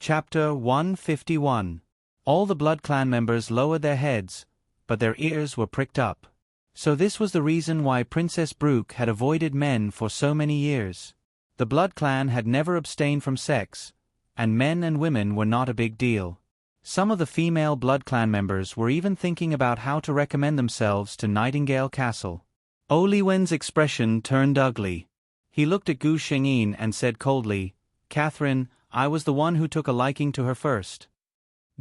Chapter 151. All the Blood Clan members lowered their heads, but their ears were pricked up. So this was the reason why Princess Brooke had avoided men for so many years. The Blood Clan had never abstained from sex, and men and women were not a big deal. Some of the female Blood Clan members were even thinking about how to recommend themselves to Nightingale Castle. Oliwen's expression turned ugly. He looked at Gu Shengyin and said coldly, "Catherine, I was the one who took a liking to her first."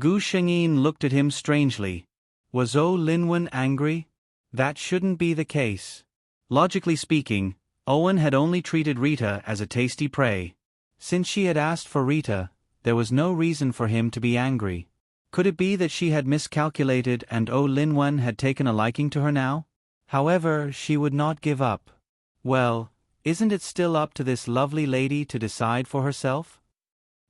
Gu Shengyin looked at him strangely. Was Linwen angry? That shouldn't be the case. Logically speaking, Owen had only treated Rita as a tasty prey. Since she had asked for Rita, there was no reason for him to be angry. Could it be that she had miscalculated and Linwen had taken a liking to her now? However, she would not give up. Well, isn't it still up to this lovely lady to decide for herself?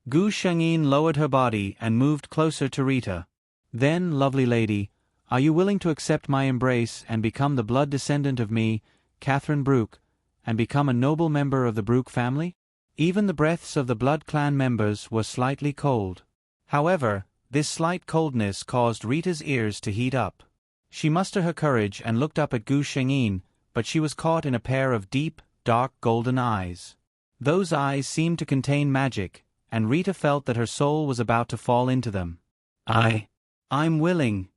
Gu Shengyin lowered her body and moved closer to Rita. Then, lovely lady, are you willing to accept my embrace and become the blood descendant of me, Catherine Brooke, and become a noble member of the Brooke family? Even the breaths of the Blood Clan members were slightly cold. However, this slight coldness caused Rita's ears to heat up. She mustered her courage and looked up at Gu Shengyin, but she was caught in a pair of deep, dark golden eyes. Those eyes seemed to contain magic, and Rita felt that her soul was about to fall into them. I'm willing."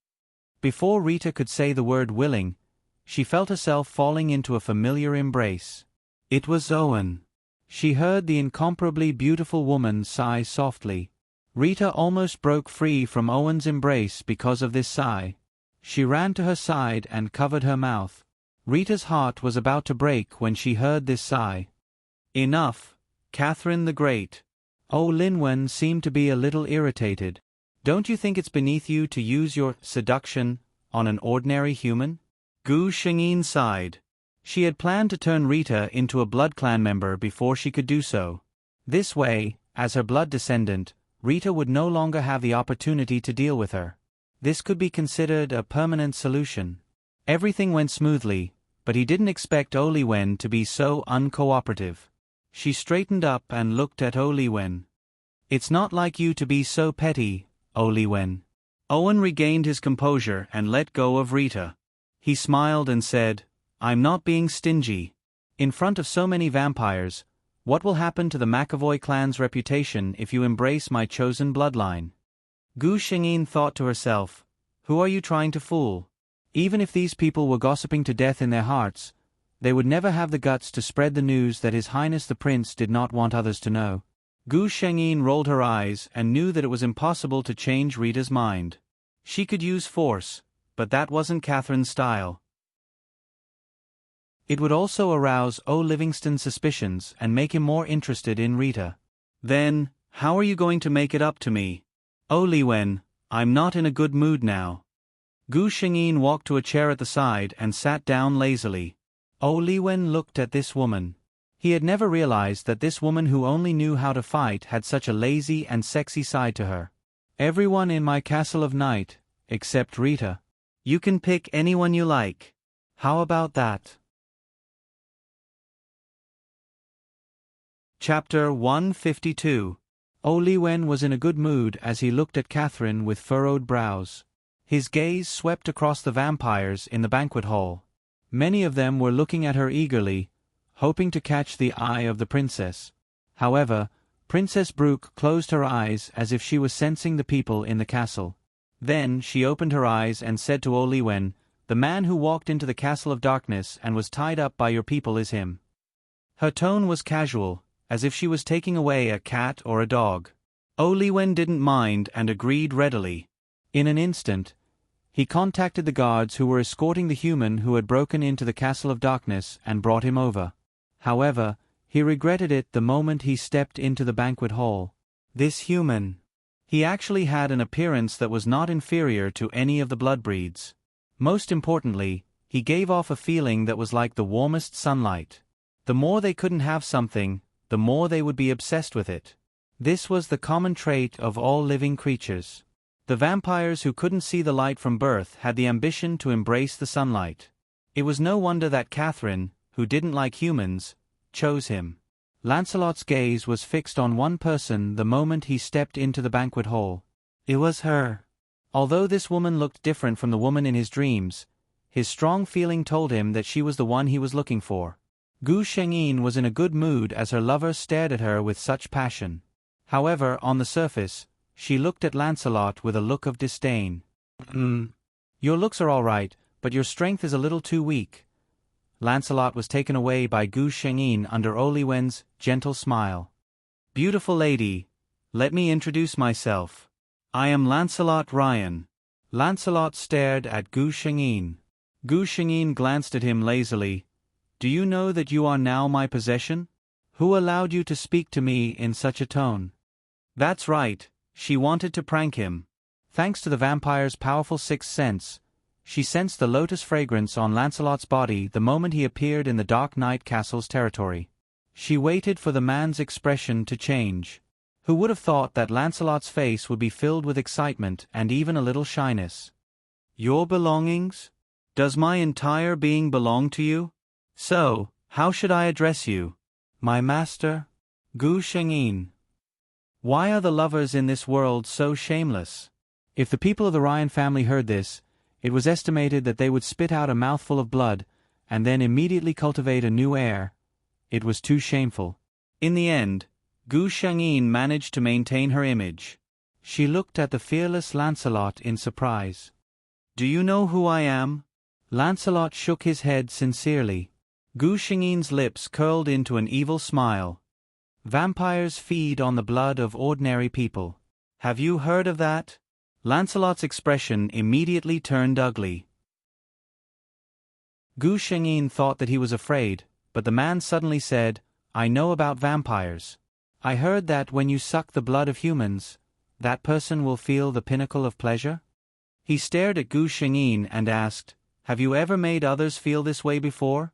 Before Rita could say the word willing, she felt herself falling into a familiar embrace. It was Owen. She heard the incomparably beautiful woman sigh softly. Rita almost broke free from Owen's embrace because of this sigh. She ran to her side and covered her mouth. Rita's heart was about to break when she heard this sigh. "Enough, Catherine the Great." Linwen seemed to be a little irritated. "Don't you think it's beneath you to use your seduction on an ordinary human?" Gu Shengyin sighed. She had planned to turn Rita into a Blood Clan member before she could do so. This way, as her blood descendant, Rita would no longer have the opportunity to deal with her. This could be considered a permanent solution. Everything went smoothly, but he didn't expect Oliwen to be so uncooperative. She straightened up and looked at Oliwen. "It's not like you to be so petty, Oliwen." Owen regained his composure and let go of Rita. He smiled and said, "I'm not being stingy. In front of so many vampires, what will happen to the McAvoy clan's reputation if you embrace my chosen bloodline?" Gu Shengyin thought to herself, "Who are you trying to fool? Even if these people were gossiping to death in their hearts, they would never have the guts to spread the news that His Highness the Prince did not want others to know." Gu Shengyin rolled her eyes and knew that it was impossible to change Rita's mind. She could use force, but that wasn't Catherine's style. It would also arouse Livingston's suspicions and make him more interested in Rita. "Then, how are you going to make it up to me?" "Oliwen, I'm not in a good mood now." Gu Shengyin walked to a chair at the side and sat down lazily. Oliwen looked at this woman. He had never realized that this woman who only knew how to fight had such a lazy and sexy side to her. "Everyone in my castle of night, except Rita. You can pick anyone you like. How about that?" Chapter 152. Oliwen was in a good mood as he looked at Catherine with furrowed brows. His gaze swept across the vampires in the banquet hall. Many of them were looking at her eagerly, hoping to catch the eye of the princess. However, Princess Brooke closed her eyes as if she was sensing the people in the castle. Then she opened her eyes and said to Oliwen, "The man who walked into the Castle of Darkness and was tied up by your people is him." Her tone was casual, as if she was taking away a cat or a dog. Oliwen didn't mind and agreed readily. In an instant, he contacted the guards who were escorting the human who had broken into the Castle of Darkness and brought him over. However, he regretted it the moment he stepped into the banquet hall. This human. He actually had an appearance that was not inferior to any of the bloodbreeds. Most importantly, he gave off a feeling that was like the warmest sunlight. The more they couldn't have something, the more they would be obsessed with it. This was the common trait of all living creatures. The vampires who couldn't see the light from birth had the ambition to embrace the sunlight. It was no wonder that Catherine, who didn't like humans, chose him. Lancelot's gaze was fixed on one person the moment he stepped into the banquet hall. It was her. Although this woman looked different from the woman in his dreams, his strong feeling told him that she was the one he was looking for. Gu Shengyin was in a good mood as her lover stared at her with such passion. However, on the surface, she looked at Lancelot with a look of disdain. Your looks are all right, but your strength is a little too weak. Lancelot was taken away by Gu Shengyin under Oliwen's gentle smile. Beautiful lady, let me introduce myself. I am Lancelot Ryan. Lancelot stared at Gu Shengyin. Gu Shengyin glanced at him lazily. Do you know that you are now my possession? Who allowed you to speak to me in such a tone? That's right, she wanted to prank him. Thanks to the vampire's powerful sixth sense, she sensed the lotus fragrance on Lancelot's body the moment he appeared in the Dark Knight Castle's territory. She waited for the man's expression to change. Who would have thought that Lancelot's face would be filled with excitement and even a little shyness? Your belongings? Does my entire being belong to you? So, how should I address you? My master? Gu Shengyin. Why are the lovers in this world so shameless? If the people of the Ryan family heard this, it was estimated that they would spit out a mouthful of blood, and then immediately cultivate a new heir. It was too shameful. In the end, Gu Shengyin managed to maintain her image. She looked at the fearless Lancelot in surprise. Do you know who I am? Lancelot shook his head sincerely. Gu Shengyin's lips curled into an evil smile. Vampires feed on the blood of ordinary people. Have you heard of that? Lancelot's expression immediately turned ugly. Gu Shengyin thought that he was afraid, but the man suddenly said, I know about vampires. I heard that when you suck the blood of humans, that person will feel the pinnacle of pleasure? He stared at Gu Shengyin and asked, Have you ever made others feel this way before?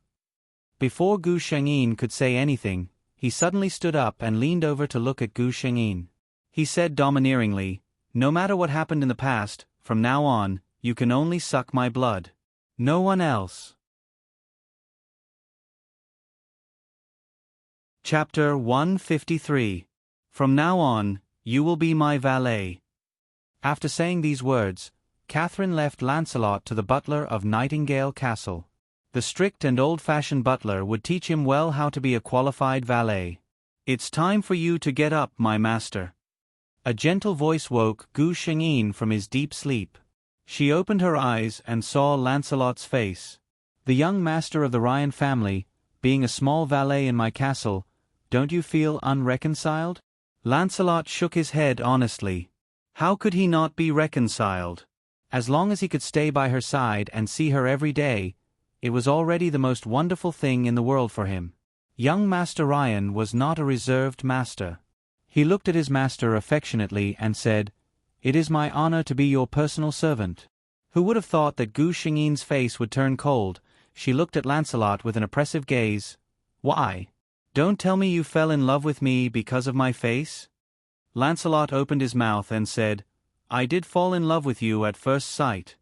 Before Gu Shengyin could say anything, he suddenly stood up and leaned over to look at Gu Shengyin. He said domineeringly, No matter what happened in the past, from now on, you can only suck my blood. No one else. Chapter 153. From now on, you will be my valet. After saying these words, Catherine left Lancelot to the butler of Nightingale Castle. The strict and old-fashioned butler would teach him well how to be a qualified valet. It's time for you to get up, my master. A gentle voice woke Gu Shengyin from his deep sleep. She opened her eyes and saw Lancelot's face. The young master of the Ryan family, being a small valet in my castle, don't you feel unreconciled? Lancelot shook his head honestly. How could he not be reconciled? As long as he could stay by her side and see her every day, it was already the most wonderful thing in the world for him. Young Master Ryan was not a reserved master. He looked at his master affectionately and said, It is my honor to be your personal servant. Who would have thought that Gu Shengyin's face would turn cold? She looked at Lancelot with an oppressive gaze. Why? Don't tell me you fell in love with me because of my face? Lancelot opened his mouth and said, I did fall in love with you at first sight.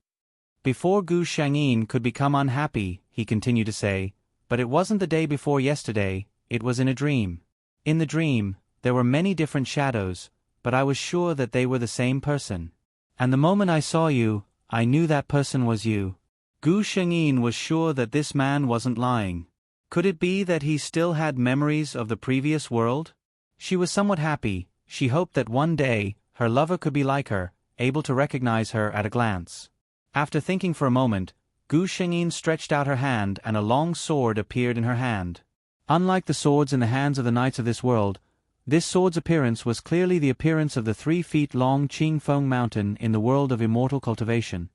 Before Gu Shengyin could become unhappy, he continued to say, but it wasn't the day before yesterday, it was in a dream. In the dream, there were many different shadows, but I was sure that they were the same person. And the moment I saw you, I knew that person was you. Gu Shengyin was sure that this man wasn't lying. Could it be that he still had memories of the previous world? She was somewhat happy. She hoped that one day, her lover could be like her, able to recognize her at a glance. After thinking for a moment, Gu Shengyin stretched out her hand and a long sword appeared in her hand. Unlike the swords in the hands of the knights of this world, this sword's appearance was clearly the appearance of the 3-feet-long Qingfeng mountain in the world of immortal cultivation.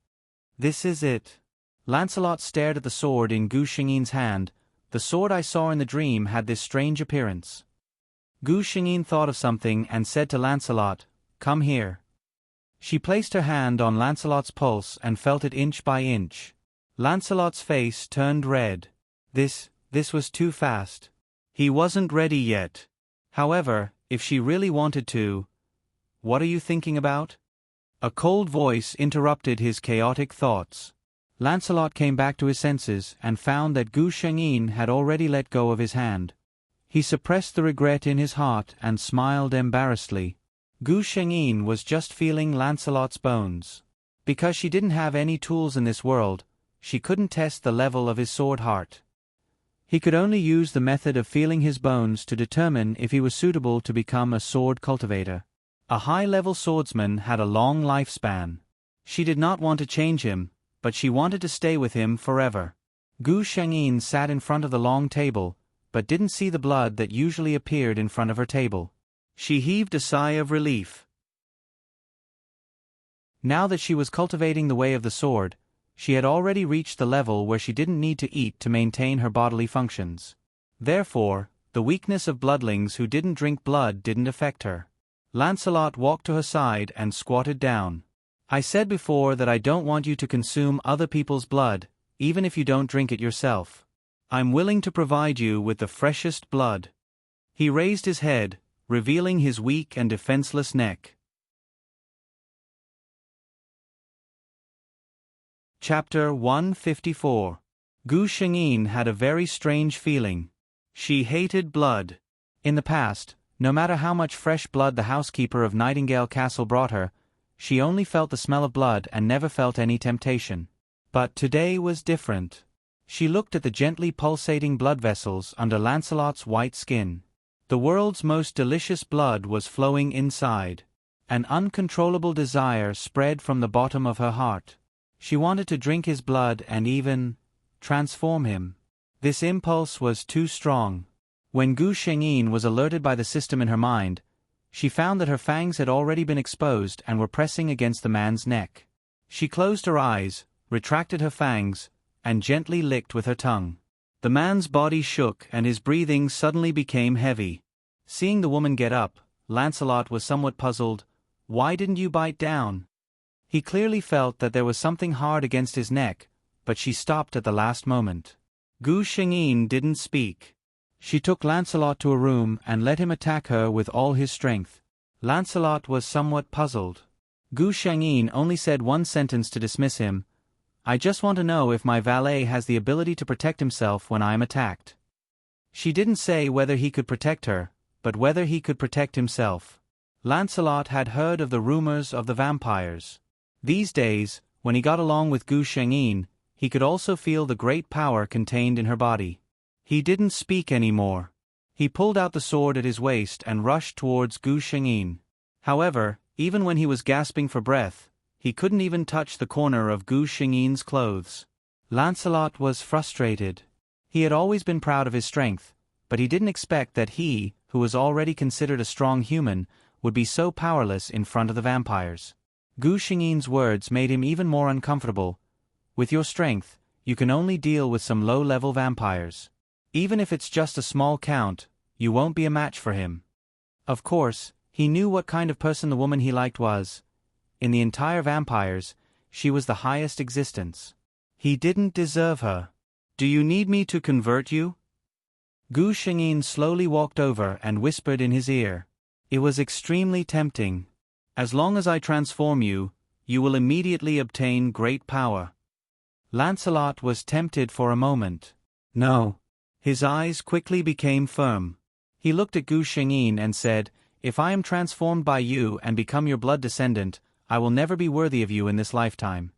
This is it. Lancelot stared at the sword in Gu Shengyin's hand. The sword I saw in the dream had this strange appearance. Gu Shengyin thought of something and said to Lancelot, Come here. She placed her hand on Lancelot's pulse and felt it inch by inch. Lancelot's face turned red. This was too fast. He wasn't ready yet. However, if she really wanted to... What are you thinking about? A cold voice interrupted his chaotic thoughts. Lancelot came back to his senses and found that Gu Shengyin had already let go of his hand. He suppressed the regret in his heart and smiled embarrassedly. Gu Shengyin was just feeling Lancelot's bones. Because she didn't have any tools in this world, she couldn't test the level of his sword heart. He could only use the method of feeling his bones to determine if he was suitable to become a sword cultivator. A high-level swordsman had a long lifespan. She did not want to change him, but she wanted to stay with him forever. Gu Shengyin sat in front of the long table, but didn't see the blood that usually appeared in front of her table. She heaved a sigh of relief. Now that she was cultivating the way of the sword, she had already reached the level where she didn't need to eat to maintain her bodily functions. Therefore, the weakness of bloodlings who didn't drink blood didn't affect her. Lancelot walked to her side and squatted down. I said before that I don't want you to consume other people's blood, even if you don't drink it yourself. I'm willing to provide you with the freshest blood. He raised his head, revealing his weak and defenseless neck. Chapter 154. Gu Shengyin had a very strange feeling. She hated blood. In the past, no matter how much fresh blood the housekeeper of Nightingale Castle brought her, she only felt the smell of blood and never felt any temptation. But today was different. She looked at the gently pulsating blood vessels under Lancelot's white skin. The world's most delicious blood was flowing inside. An uncontrollable desire spread from the bottom of her heart. She wanted to drink his blood and even transform him. This impulse was too strong. When Gu Shengyin was alerted by the system in her mind, she found that her fangs had already been exposed and were pressing against the man's neck. She closed her eyes, retracted her fangs, and gently licked with her tongue. The man's body shook and his breathing suddenly became heavy. Seeing the woman get up, Lancelot was somewhat puzzled. Why didn't you bite down? He clearly felt that there was something hard against his neck, but she stopped at the last moment. Gu Shengyin didn't speak. She took Lancelot to a room and let him attack her with all his strength. Lancelot was somewhat puzzled. Gu Shengyin only said one sentence to dismiss him. I just want to know if my valet has the ability to protect himself when I am attacked. She didn't say whether he could protect her, but whether he could protect himself. Lancelot had heard of the rumors of the vampires. These days, when he got along with Gu Shengyin, he could also feel the great power contained in her body. He didn't speak anymore. He pulled out the sword at his waist and rushed towards Gu Shengyin. However, even when he was gasping for breath, he couldn't even touch the corner of Gu Shengyin's clothes. Lancelot was frustrated. He had always been proud of his strength, but he didn't expect that he, who was already considered a strong human, would be so powerless in front of the vampires. Gu Shengyin's words made him even more uncomfortable. With your strength, you can only deal with some low-level vampires. Even if it's just a small count, you won't be a match for him. Of course, he knew what kind of person the woman he liked was. In the entire vampires, she was the highest existence. He didn't deserve her. Do you need me to convert you? Gu Shengyin slowly walked over and whispered in his ear. It was extremely tempting. As long as I transform you, you will immediately obtain great power. Lancelot was tempted for a moment. No. His eyes quickly became firm. He looked at Gu Shengyin and said, If I am transformed by you and become your blood descendant, I will never be worthy of you in this lifetime.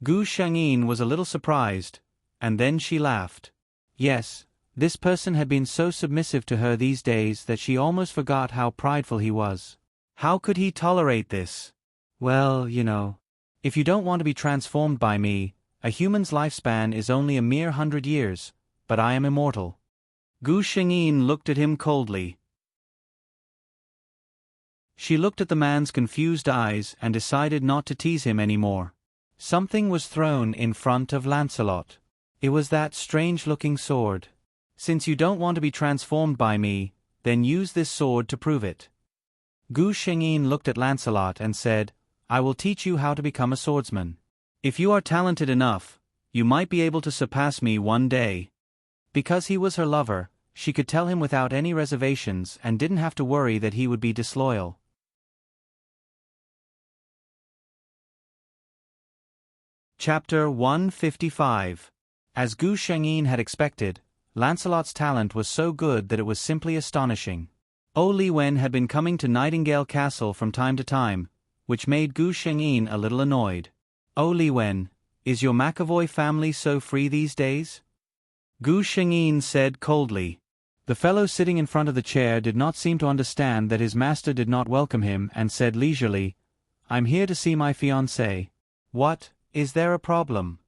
Gu Shengyin was a little surprised, and then she laughed. Yes, this person had been so submissive to her these days that she almost forgot how prideful he was. How could he tolerate this? Well, if you don't want to be transformed by me, a human's lifespan is only a mere 100 years, but I am immortal. Gu Shengyin looked at him coldly. She looked at the man's confused eyes and decided not to tease him anymore. Something was thrown in front of Lancelot. It was that strange-looking sword. Since you don't want to be transformed by me, then use this sword to prove it. Gu Shengyin looked at Lancelot and said, I will teach you how to become a swordsman. If you are talented enough, you might be able to surpass me one day. Because he was her lover, she could tell him without any reservations and didn't have to worry that he would be disloyal. Chapter 155. As Gu Shengyin had expected, Lancelot's talent was so good that it was simply astonishing. Wen had been coming to Nightingale Castle from time to time, which made Gu Shengyin a little annoyed. Wen, is your McAvoy family so free these days? Gu Shengyin said coldly. The fellow sitting in front of the chair did not seem to understand that his master did not welcome him and said leisurely, I'm here to see my fiancée. What, is there a problem?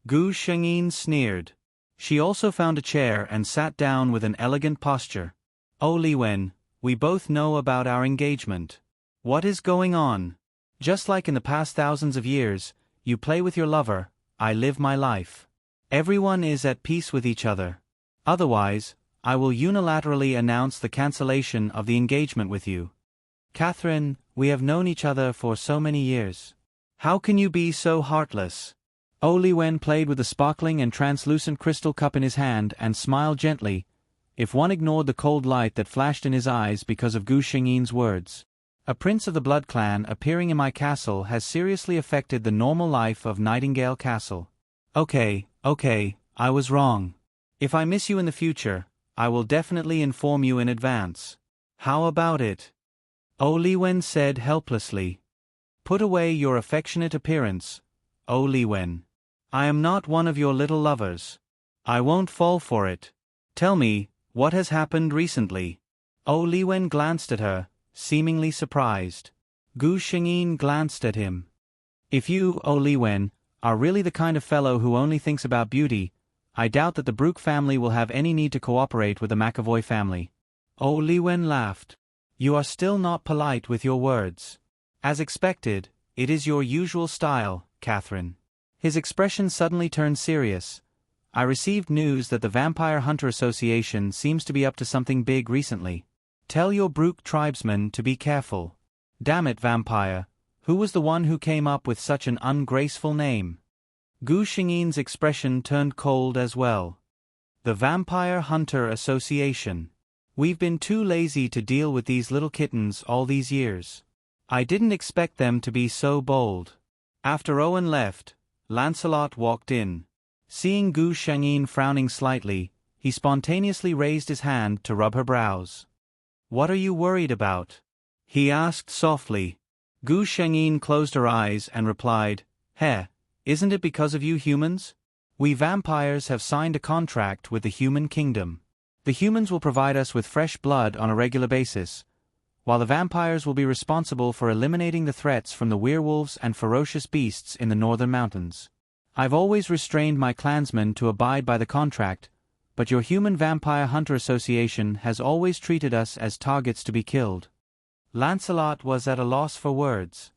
Gu Shengyin sneered. She also found a chair and sat down with an elegant posture. Wen, we both know about our engagement. What is going on? Just like in the past thousands of years, you play with your lover, I live my life. Everyone is at peace with each other. Otherwise, I will unilaterally announce the cancellation of the engagement with you. Catherine, we have known each other for so many years. How can you be so heartless? Wen played with the sparkling and translucent crystal cup in his hand and smiled gently, if one ignored the cold light that flashed in his eyes because of Gu Shengyin's words. A prince of the blood clan appearing in my castle has seriously affected the normal life of Nightingale Castle. Okay, I was wrong. If I miss you in the future, I will definitely inform you in advance. How about it? Wen said helplessly. Put away your affectionate appearance, Wen. I am not one of your little lovers. I won't fall for it. Tell me, what has happened recently? Wen glanced at her, seemingly surprised. Gu Shengyin glanced at him. If you, Wen, are really the kind of fellow who only thinks about beauty, I doubt that the Brooke family will have any need to cooperate with the McAvoy family. Wen laughed. You are still not polite with your words. As expected, it is your usual style, Catherine. His expression suddenly turned serious. I received news that the Vampire Hunter Association seems to be up to something big recently. Tell your Brooke tribesmen to be careful. Damn it, Vampire, who was the one who came up with such an ungraceful name? Gu Shengyin's expression turned cold as well. The Vampire Hunter Association. We've been too lazy to deal with these little kittens all these years. I didn't expect them to be so bold. After Owen left, Lancelot walked in. Seeing Gu Shengyin frowning slightly, he spontaneously raised his hand to rub her brows. What are you worried about? He asked softly. Gu Shengyin closed her eyes and replied, isn't it because of you humans? We vampires have signed a contract with the human kingdom. The humans will provide us with fresh blood on a regular basis, while the vampires will be responsible for eliminating the threats from the werewolves and ferocious beasts in the northern mountains. I've always restrained my clansmen to abide by the contract, but your Human Vampire Hunter Association has always treated us as targets to be killed. Lancelot was at a loss for words.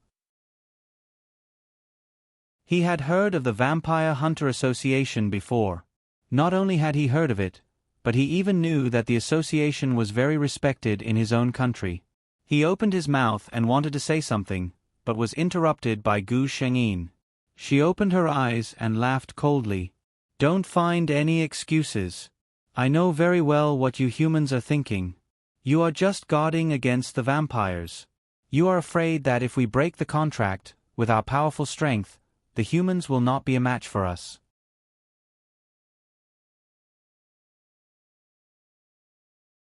He had heard of the Vampire Hunter Association before. Not only had he heard of it, but he even knew that the association was very respected in his own country. He opened his mouth and wanted to say something, but was interrupted by Gu Shengyin. She opened her eyes and laughed coldly. Don't find any excuses. I know very well what you humans are thinking. You are just guarding against the vampires. You are afraid that if we break the contract, with our powerful strength, the humans will not be a match for us.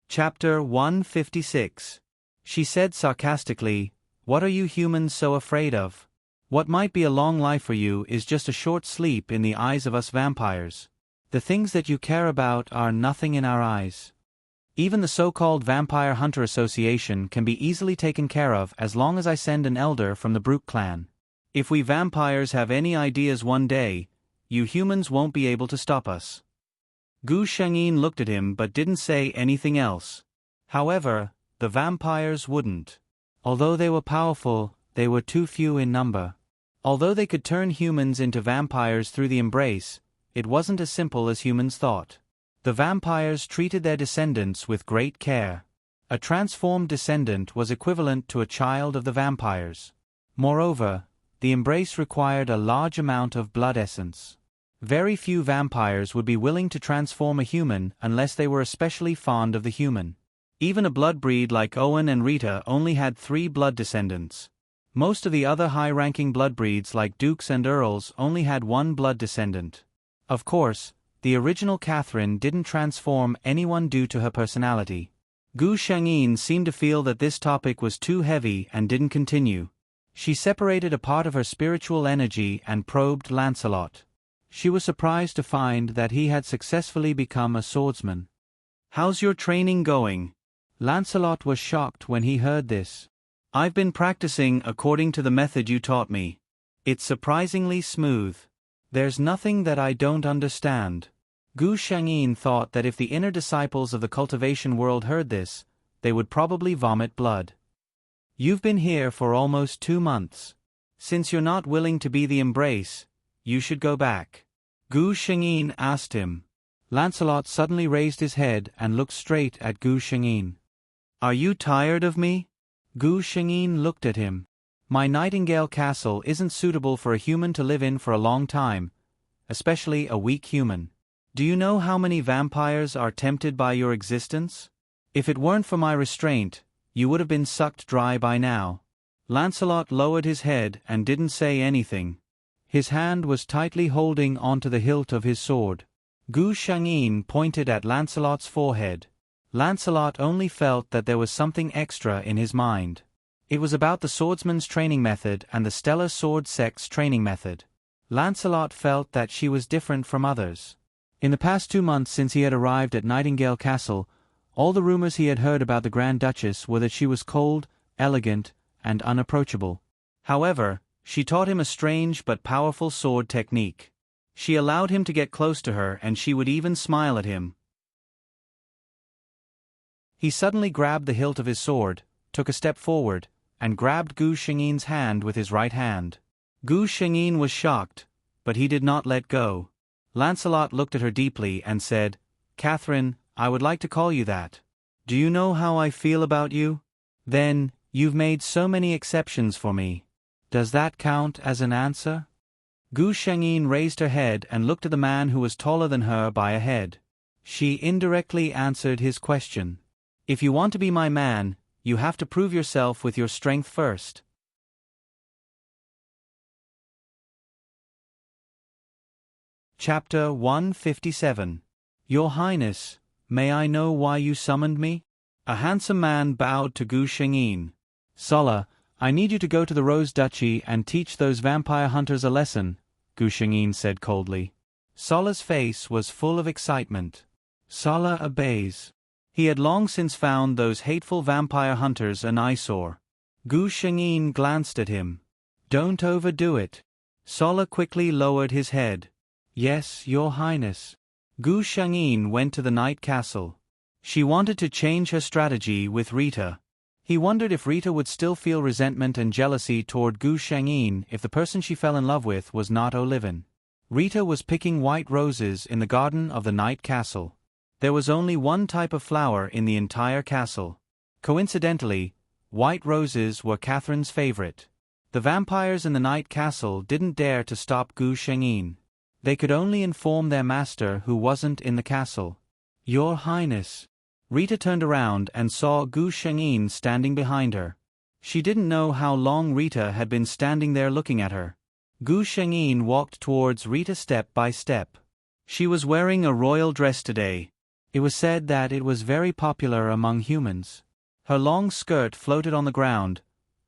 Chapter 156. She said sarcastically, What are you humans so afraid of? What might be a long life for you is just a short sleep in the eyes of us vampires. The things that you care about are nothing in our eyes. Even the so-called Vampire Hunter Association can be easily taken care of as long as I send an elder from the Brooke clan. If we vampires have any ideas one day, you humans won't be able to stop us. Gu Shengyin looked at him but didn't say anything else. However, the vampires wouldn't. Although they were powerful, they were too few in number. Although they could turn humans into vampires through the embrace, it wasn't as simple as humans thought. The vampires treated their descendants with great care. A transformed descendant was equivalent to a child of the vampires. Moreover, the embrace required a large amount of blood essence. Very few vampires would be willing to transform a human unless they were especially fond of the human. Even a blood breed like Owen and Rita only had 3 blood descendants. Most of the other high-ranking blood breeds like dukes and earls only had 1 blood descendant. Of course, the original Catherine didn't transform anyone due to her personality. Gu Shengyin seemed to feel that this topic was too heavy and didn't continue. She separated a part of her spiritual energy and probed Lancelot. She was surprised to find that he had successfully become a swordsman. "How's your training going?" Lancelot was shocked when he heard this. "I've been practicing according to the method you taught me. It's surprisingly smooth. There's nothing that I don't understand." Gu Shengyin thought that if the inner disciples of the cultivation world heard this, they would probably vomit blood. "You've been here for almost 2 months. Since you're not willing to be the embrace, you should go back," Gu Shengyin asked him. Lancelot suddenly raised his head and looked straight at Gu Shengyin. "Are you tired of me?" Gu Shengyin looked at him. "My Nightingale Castle isn't suitable for a human to live in for a long time, especially a weak human. Do you know how many vampires are tempted by your existence? If it weren't for my restraint, you would have been sucked dry by now." Lancelot lowered his head and didn't say anything. His hand was tightly holding onto the hilt of his sword. Gu Shengyin pointed at Lancelot's forehead. Lancelot only felt that there was something extra in his mind. It was about the swordsman's training method and the stellar sword sect's training method. Lancelot felt that she was different from others. In the past 2 months since he had arrived at Nightingale Castle, all the rumors he had heard about the Grand Duchess were that she was cold, elegant, and unapproachable. However, she taught him a strange but powerful sword technique. She allowed him to get close to her and she would even smile at him. He suddenly grabbed the hilt of his sword, took a step forward, and grabbed Gu Shengyin's hand with his right hand. Gu Shengyin was shocked, but he did not let go. Lancelot looked at her deeply and said, "Catherine, I would like to call you that. Do you know how I feel about you? Then, you've made so many exceptions for me. Does that count as an answer?" Gu Shengyin raised her head and looked at the man who was taller than her by a head. She indirectly answered his question. "If you want to be my man, you have to prove yourself with your strength first." Chapter 157. Your Highness, may I know why you summoned me? A handsome man bowed to Gu Shengyin. "Sulla, I need you to go to the Rose Duchy and teach those vampire hunters a lesson," Gu Shengyin said coldly. Sulla's face was full of excitement. Sulla obeys. He had long since found those hateful vampire hunters an eyesore. Gu Shengyin glanced at him. "Don't overdo it." Sulla quickly lowered his head. "Yes, Your Highness." Gu Shengyin went to the Night Castle. She wanted to change her strategy with Rita. He wondered if Rita would still feel resentment and jealousy toward Gu Shengyin if the person she fell in love with was not Olivin. Rita was picking white roses in the garden of the Night Castle. There was only one type of flower in the entire castle. Coincidentally, white roses were Catherine's favorite. The vampires in the Night Castle didn't dare to stop Gu Shengyin. They could only inform their master who wasn't in the castle. "Your Highness." Rita turned around and saw Gu Shengyin standing behind her. She didn't know how long Rita had been standing there looking at her. Gu Shengyin walked towards Rita step by step. She was wearing a royal dress today. It was said that it was very popular among humans. Her long skirt floated on the ground,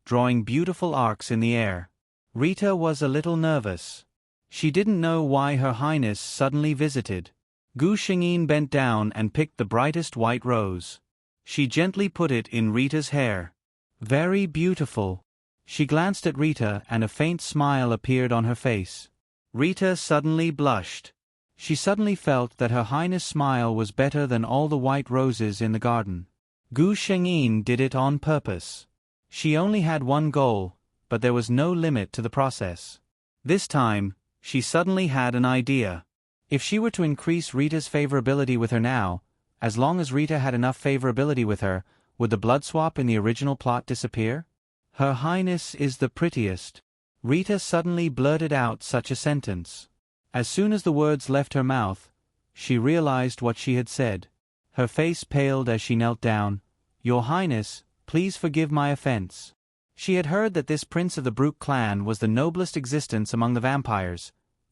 drawing beautiful arcs in the air. Rita was a little nervous. She didn't know why Her Highness suddenly visited. Gu Shengyin bent down and picked the brightest white rose. She gently put it in Rita's hair. "Very beautiful." She glanced at Rita and a faint smile appeared on her face. Rita suddenly blushed. She suddenly felt that Her Highness' smile was better than all the white roses in the garden. Gu Shengyin did it on purpose. She only had one goal, but there was no limit to the process. This time, she suddenly had an idea. If she were to increase Rita's favorability with her now, as long as Rita had enough favorability with her, would the blood swap in the original plot disappear? "Her Highness is the prettiest." Rita suddenly blurted out such a sentence. As soon as the words left her mouth, she realized what she had said. Her face paled as she knelt down. "Your Highness, please forgive my offense." She had heard that this prince of the Brooke clan was the noblest existence among the vampires,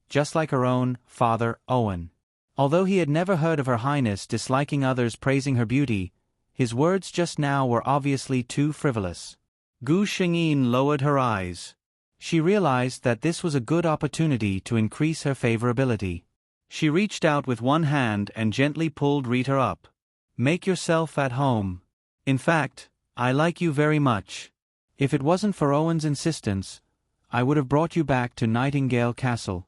just like her own father, Owen. Although he had never heard of Her Highness disliking others praising her beauty, his words just now were obviously too frivolous. Gu Shengyin lowered her eyes. She realized that this was a good opportunity to increase her favorability. She reached out with one hand and gently pulled Rita up. Make yourself at home. In fact, I like you very much. If it wasn't for Owen's insistence, I would have brought you back to Nightingale Castle.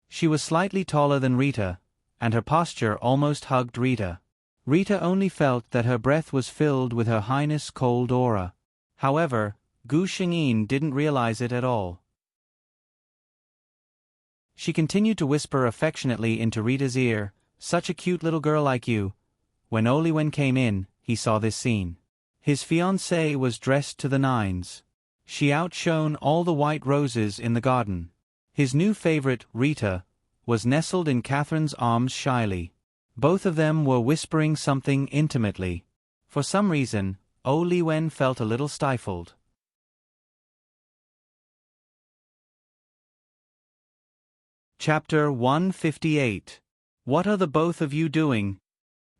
She was slightly taller than Rita, and her posture almost hugged Rita. Rita only felt that her breath was filled with Her Highness' cold aura. However, Gu Shengyin didn't realize it at all. She continued to whisper affectionately into Rita's ear, "Such a cute little girl like you." When Oliwen came in, he saw this scene. His fiancée was dressed to the nines. She outshone all the white roses in the garden. His new favorite, Rita, was nestled in Catherine's arms shyly. Both of them were whispering something intimately. For some reason, Oliwen felt a little stifled. Chapter 158. What are the both of you doing?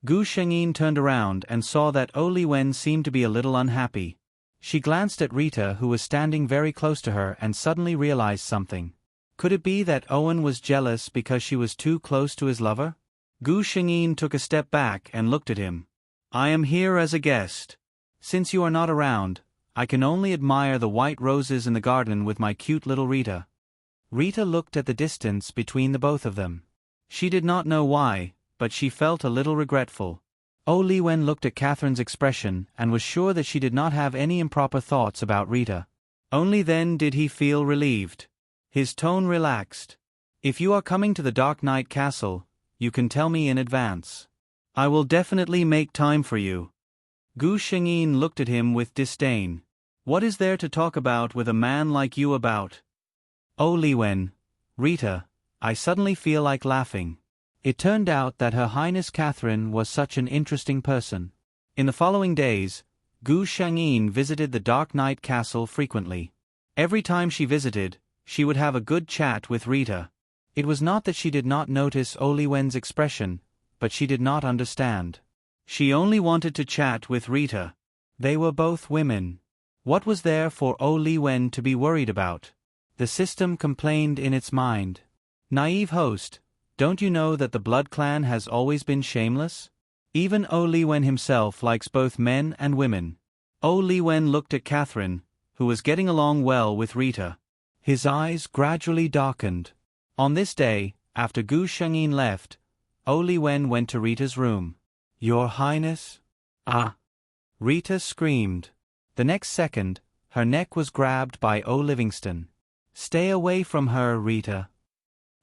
Gu Shengyin turned around and saw that Oliwen seemed to be a little unhappy. She glanced at Rita, who was standing very close to her, and suddenly realized something. Could it be that Owen was jealous because she was too close to his lover? Gu Shengyin took a step back and looked at him. "I am here as a guest. Since you are not around, I can only admire the white roses in the garden with my cute little Rita." Rita looked at the distance between the both of them. She did not know why, but she felt a little regretful. Oliwen looked at Catherine's expression and was sure that she did not have any improper thoughts about Rita. Only then did he feel relieved. His tone relaxed. "If you are coming to the Dark Knight Castle, you can tell me in advance. I will definitely make time for you." Gu Shengyin looked at him with disdain. "What is there to talk about with a man like you about?" Oliwen, Rita, I suddenly feel like laughing. It turned out that Her Highness Catherine was such an interesting person. In the following days, Gu Shengyin visited the Dark Knight Castle frequently. Every time she visited, she would have a good chat with Rita. It was not that she did not notice Oliwen's expression, but she did not understand. She only wanted to chat with Rita. They were both women. What was there for Oliwen to be worried about? The system complained in its mind. "Naive host, don't you know that the Blood Clan has always been shameless? Even Oliwen himself likes both men and women." Oliwen looked at Catherine, who was getting along well with Rita. His eyes gradually darkened. On this day, after Gu Shengyin left, Oliwen went to Rita's room. "Your Highness?" "Ah!" Rita screamed. The next second, her neck was grabbed by Livingston. "Stay away from her, Rita."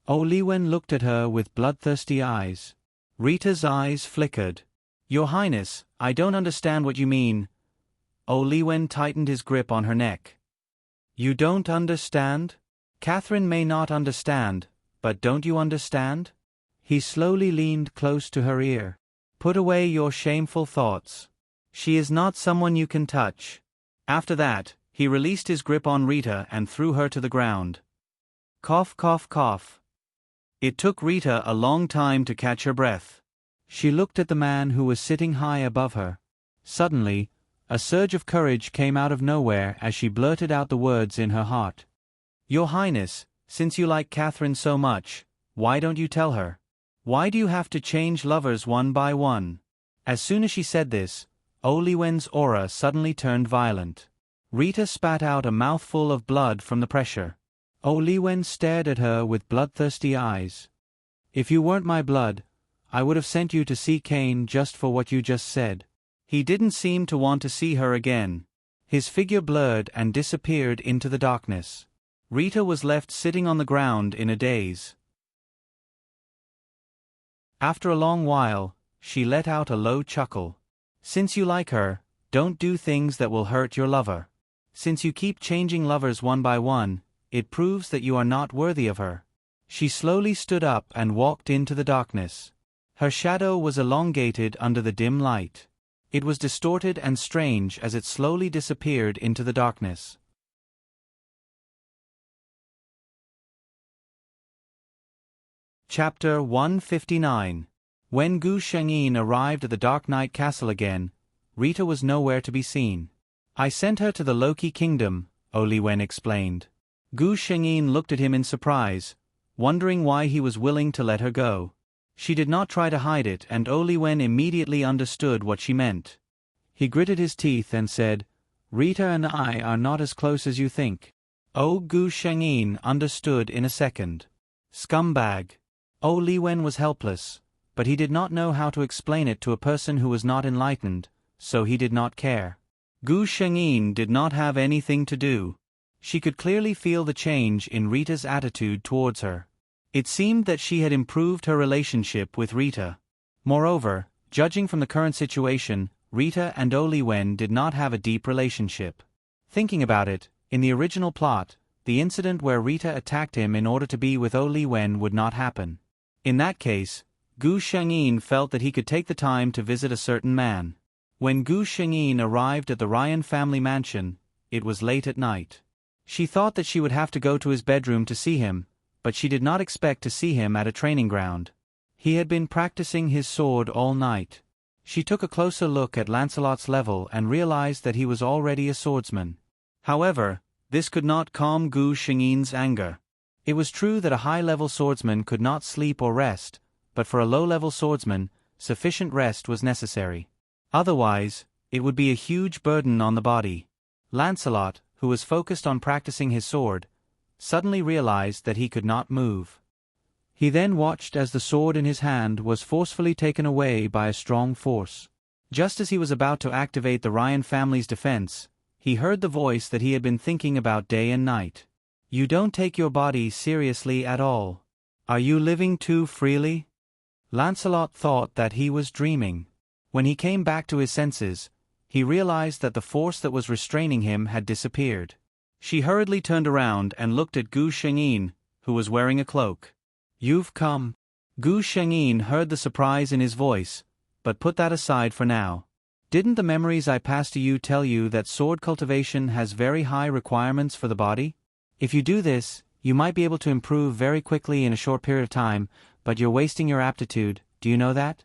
Oliwen looked at her with bloodthirsty eyes. Rita's eyes flickered. "Your Highness, I don't understand what you mean." Oliwen tightened his grip on her neck. "You don't understand? Catherine may not understand, but don't you understand?" He slowly leaned close to her ear. "Put away your shameful thoughts. She is not someone you can touch." After that, he released his grip on Rita and threw her to the ground. Cough, cough, cough. It took Rita a long time to catch her breath. She looked at the man who was sitting high above her. Suddenly, a surge of courage came out of nowhere as she blurted out the words in her heart. "Your Highness, since you like Catherine so much, why don't you tell her? Why do you have to change lovers one by one?" As soon as she said this, Oliwen's aura suddenly turned violent. Rita spat out a mouthful of blood from the pressure. Oliwen stared at her with bloodthirsty eyes. "If you weren't my blood, I would have sent you to see Cain just for what you just said." He didn't seem to want to see her again. His figure blurred and disappeared into the darkness. Rita was left sitting on the ground in a daze. After a long while, she let out a low chuckle. "Since you like her, don't do things that will hurt your lover. Since you keep changing lovers one by one, it proves that you are not worthy of her." She slowly stood up and walked into the darkness. Her shadow was elongated under the dim light. It was distorted and strange as it slowly disappeared into the darkness. Chapter 159. When Gu Shengyin arrived at the Dark Knight Castle again, Rita was nowhere to be seen. "I sent her to the Loki Kingdom," Oli Wen explained. Gu Shengyin looked at him in surprise, wondering why he was willing to let her go. She did not try to hide it, and Oli Wen immediately understood what she meant. He gritted his teeth and said, "Rita and I are not as close as you think." Oh, Gu Shengyin understood in a second. Scumbag. Oh, Li Wen was helpless, but he did not know how to explain it to a person who was not enlightened, so he did not care. Gu Shengyin did not have anything to do. She could clearly feel the change in Rita's attitude towards her. It seemed that she had improved her relationship with Rita. Moreover, judging from the current situation, Rita and Oli Wen did not have a deep relationship. Thinking about it, in the original plot, the incident where Rita attacked him in order to be with Oli Wen would not happen. In that case, Gu Shengyin felt that he could take the time to visit a certain man. When Gu Shengyin arrived at the Ryan family mansion, it was late at night. She thought that she would have to go to his bedroom to see him, but she did not expect to see him at a training ground. He had been practicing his sword all night. She took a closer look at Lancelot's level and realized that he was already a swordsman. However, this could not calm Gu Shengyin's anger. It was true that a high-level swordsman could not sleep or rest, but for a low-level swordsman, sufficient rest was necessary. Otherwise, it would be a huge burden on the body. Lancelot, who was focused on practicing his sword, suddenly realized that he could not move. He then watched as the sword in his hand was forcefully taken away by a strong force. Just as he was about to activate the Ryan family's defense, he heard the voice that he had been thinking about day and night. "You don't take your body seriously at all. Are you living too freely?" Lancelot thought that he was dreaming. When he came back to his senses, he realized that the force that was restraining him had disappeared. She hurriedly turned around and looked at Gu Shengyin, who was wearing a cloak. "You've come." Gu Shengyin heard the surprise in his voice, but put that aside for now. "Didn't the memories I passed to you tell you that sword cultivation has very high requirements for the body? If you do this, you might be able to improve very quickly in a short period of time, but you're wasting your aptitude, do you know that?"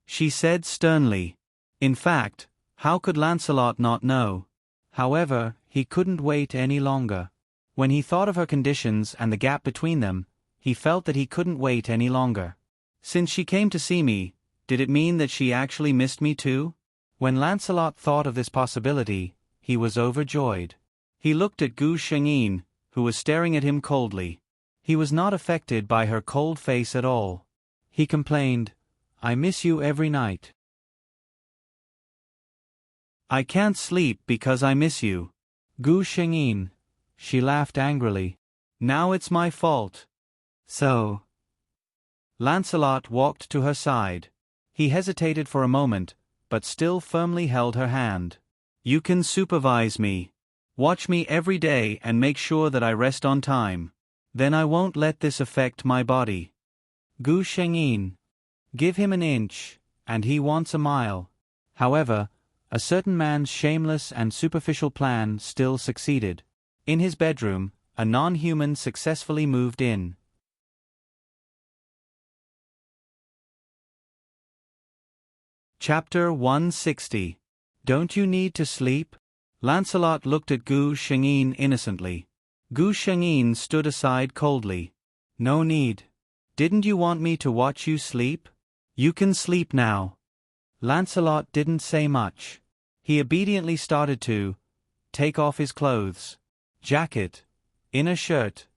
She said sternly. In fact, how could Lancelot not know? However, he couldn't wait any longer. When he thought of her conditions and the gap between them, he felt that he couldn't wait any longer. "Since she came to see me, did it mean that she actually missed me too?" When Lancelot thought of this possibility, he was overjoyed. He looked at Gu Shengyin, who was staring at him coldly. He was not affected by her cold face at all. He complained, "I miss you every night. I can't sleep because I miss you." "Gu Shengyin." She laughed angrily. "Now it's my fault." "So?" Lancelot walked to her side. He hesitated for a moment, but still firmly held her hand. "You can supervise me. Watch me every day and make sure that I rest on time. Then I won't let this affect my body." Gu Shengyin. Give him an inch, and he wants a mile. However, a certain man's shameless and superficial plan still succeeded. In his bedroom, a non-human successfully moved in. Chapter 160. Don't you need to sleep? Lancelot looked at Gu Shengyin innocently. Gu Shengyin stood aside coldly. "No need. Didn't you want me to watch you sleep? You can sleep now." Lancelot didn't say much. He obediently started to take off his clothes. Jacket, inner shirt,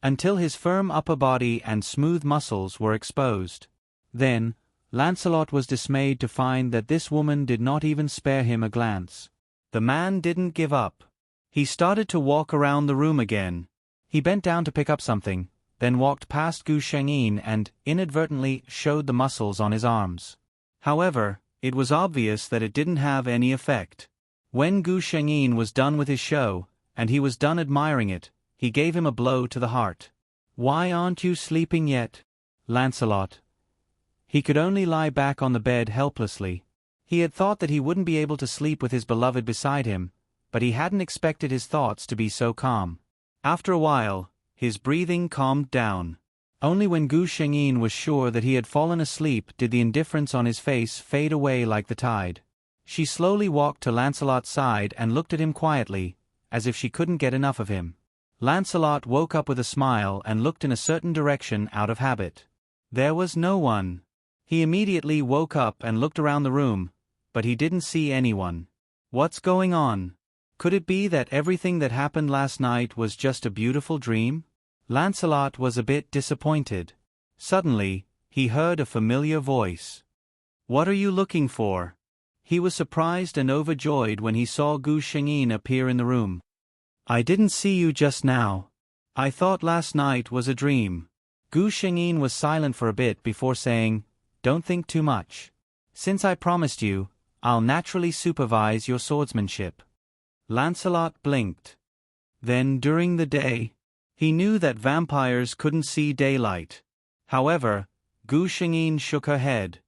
until his firm upper body and smooth muscles were exposed. Then, Lancelot was dismayed to find that this woman did not even spare him a glance. The man didn't give up. He started to walk around the room again. He bent down to pick up something, then walked past Gu Shengyin and inadvertently showed the muscles on his arms. However, it was obvious that it didn't have any effect. When Gu Shengyin was done with his show, and he was done admiring it, he gave him a blow to the heart. "Why aren't you sleeping yet, Lancelot?" He could only lie back on the bed helplessly. He had thought that he wouldn't be able to sleep with his beloved beside him, but he hadn't expected his thoughts to be so calm. After a while, his breathing calmed down. Only when Gu Shengyin was sure that he had fallen asleep did the indifference on his face fade away like the tide. She slowly walked to Lancelot's side and looked at him quietly, as if she couldn't get enough of him. Lancelot woke up with a smile and looked in a certain direction out of habit. There was no one. He immediately woke up and looked around the room, but he didn't see anyone. What's going on? Could it be that everything that happened last night was just a beautiful dream? Lancelot was a bit disappointed. Suddenly, he heard a familiar voice. "What are you looking for?" He was surprised and overjoyed when he saw Gu Shengyin appear in the room. "I didn't see you just now. I thought last night was a dream." Gu Shengyin was silent for a bit before saying, "Don't think too much. Since I promised you, I'll naturally supervise your swordsmanship." Lancelot blinked. Then during the day, he knew that vampires couldn't see daylight. However, Gu Shengyin shook her head.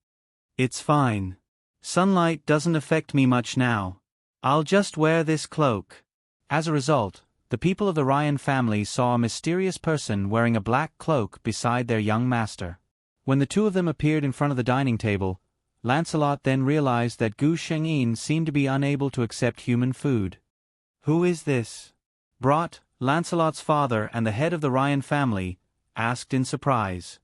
"It's fine. Sunlight doesn't affect me much now. I'll just wear this cloak." As a result, the people of the Ryan family saw a mysterious person wearing a black cloak beside their young master. When the two of them appeared in front of the dining table, Lancelot then realized that Gu Shengyin seemed to be unable to accept human food. "Who is this?" Brought, Lancelot's father and the head of the Ryan family, asked in surprise.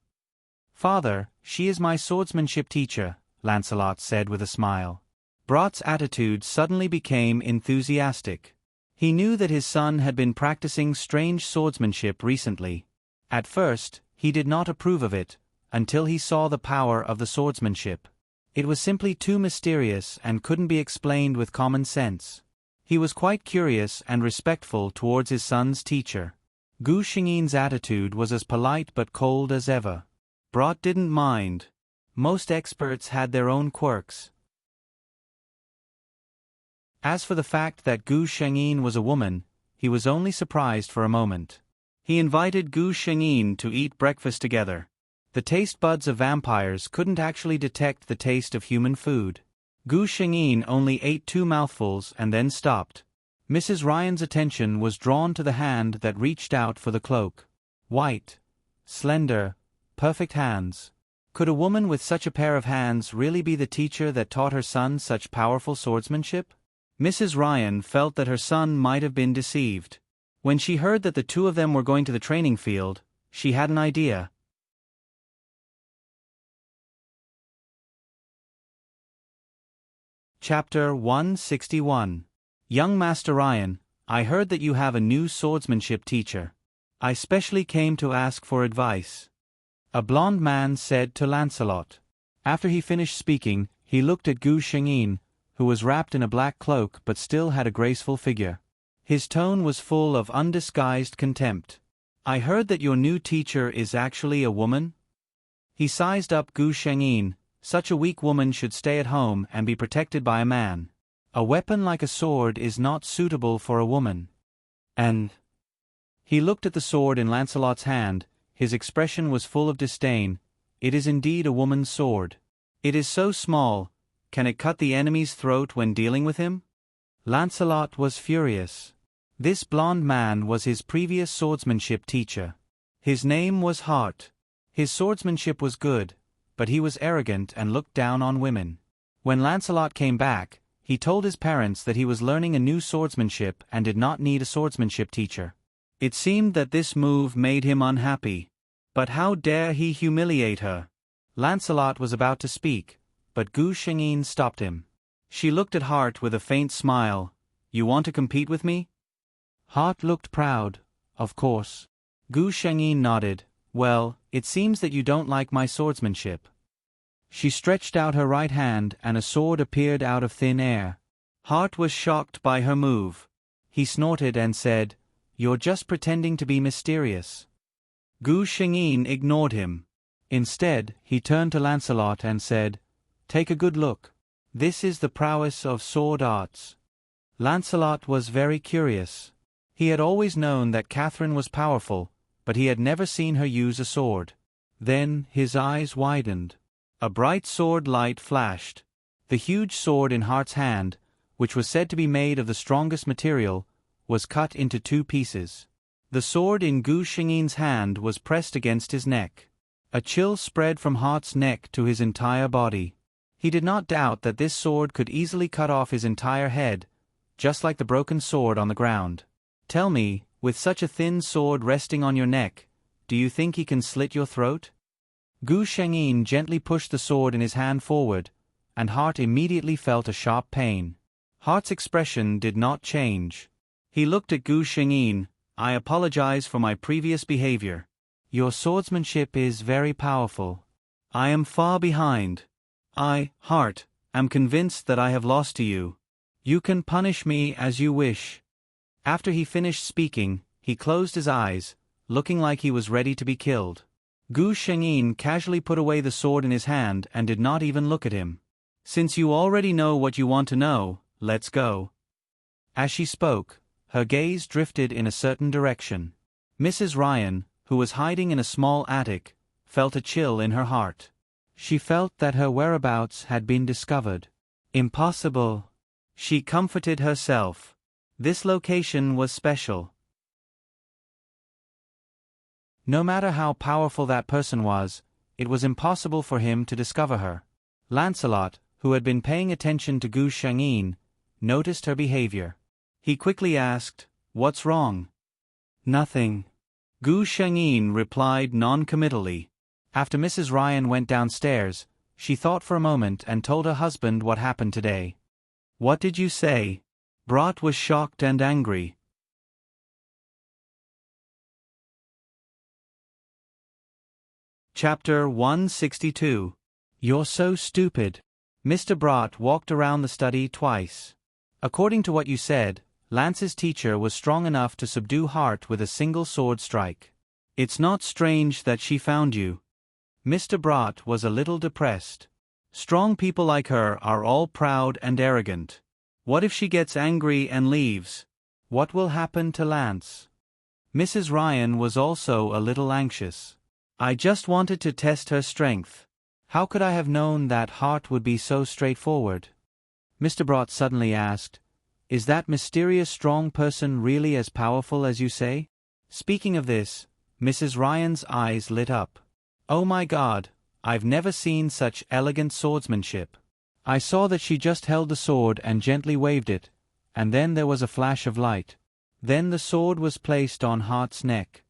"Father, she is my swordsmanship teacher," Lancelot said with a smile. Brat's attitude suddenly became enthusiastic. He knew that his son had been practicing strange swordsmanship recently. At first, he did not approve of it, until he saw the power of the swordsmanship. It was simply too mysterious and couldn't be explained with common sense. He was quite curious and respectful towards his son's teacher. Gu Shengyin's attitude was as polite but cold as ever. Brat didn't mind. Most experts had their own quirks. As for the fact that Gu Shengyin was a woman, he was only surprised for a moment. He invited Gu Shengyin to eat breakfast together. The taste buds of vampires couldn't actually detect the taste of human food. Gu Shengyin only ate 2 mouthfuls and then stopped. Mrs. Ryan's attention was drawn to the hand that reached out for the cloak. White, slender, perfect hands. Could a woman with such a pair of hands really be the teacher that taught her son such powerful swordsmanship? Mrs. Ryan felt that her son might have been deceived. When she heard that the two of them were going to the training field, she had an idea. Chapter 161. Young Master Ryan, I heard that you have a new swordsmanship teacher. I specially came to ask for advice. A blond man said to Lancelot. After he finished speaking, he looked at Gu Shengyin, who was wrapped in a black cloak but still had a graceful figure. His tone was full of undisguised contempt. I heard that your new teacher is actually a woman? He sized up Gu Shengyin. Such a weak woman should stay at home and be protected by a man. A weapon like a sword is not suitable for a woman. And he looked at the sword in Lancelot's hand. His expression was full of disdain. It is indeed a woman's sword. It is so small. Can it cut the enemy's throat when dealing with him? Lancelot was furious. This blond man was his previous swordsmanship teacher. His name was Hart. His swordsmanship was good, but he was arrogant and looked down on women. When Lancelot came back, he told his parents that he was learning a new swordsmanship and did not need a swordsmanship teacher. It seemed that this move made him unhappy. But how dare he humiliate her? Lancelot was about to speak, but Gu Shengyin stopped him. She looked at Hart with a faint smile. You want to compete with me? Hart looked proud. Of course. Gu Shengyin nodded. Well, it seems that you don't like my swordsmanship. She stretched out her right hand and a sword appeared out of thin air. Hart was shocked by her move. He snorted and said, You're just pretending to be mysterious. Gu Shengyin ignored him. Instead, he turned to Lancelot and said, Take a good look. This is the prowess of sword arts. Lancelot was very curious. He had always known that Catherine was powerful, but he had never seen her use a sword. Then his eyes widened. A bright sword light flashed. The huge sword in Hart's hand, which was said to be made of the strongest material, was cut into 2 pieces. The sword in Gu Shengyin's hand was pressed against his neck. A chill spread from Hart's neck to his entire body. He did not doubt that this sword could easily cut off his entire head, just like the broken sword on the ground. Tell me, with such a thin sword resting on your neck, do you think he can slit your throat? Gu Shengyin gently pushed the sword in his hand forward, and Hart immediately felt a sharp pain. Hart's expression did not change. He looked at Gu Shengyin. I apologize for my previous behavior. Your swordsmanship is very powerful. I am far behind. I, Hart, am convinced that I have lost to you. You can punish me as you wish. After he finished speaking, he closed his eyes, looking like he was ready to be killed. Gu Shengyin casually put away the sword in his hand and did not even look at him. Since you already know what you want to know, let's go. As she spoke, her gaze drifted in a certain direction. Mrs. Ryan, who was hiding in a small attic, felt a chill in her heart. She felt that her whereabouts had been discovered. Impossible. She comforted herself. This location was special. No matter how powerful that person was, it was impossible for him to discover her. Lancelot, who had been paying attention to Gu Shengyin, noticed her behavior. He quickly asked, "What's wrong?" "Nothing." Gu Shengyin replied non-committally. After Mrs. Ryan went downstairs, she thought for a moment and told her husband what happened today. "What did you say?" Brat was shocked and angry. Chapter 162. You're so stupid. Mr. Brat walked around the study twice. According to what you said, Lance's teacher was strong enough to subdue Hart with a single sword strike. It's not strange that she found you. Mr. Brat was a little depressed. Strong people like her are all proud and arrogant. What if she gets angry and leaves? What will happen to Lance? Mrs. Ryan was also a little anxious. I just wanted to test her strength. How could I have known that Hart would be so straightforward? Mr. Brat suddenly asked, Is that mysterious strong person really as powerful as you say? Speaking of this, Mrs. Ryan's eyes lit up. Oh my God, I've never seen such elegant swordsmanship. I saw that she just held the sword and gently waved it, and then there was a flash of light. Then the sword was placed on Hart's neck.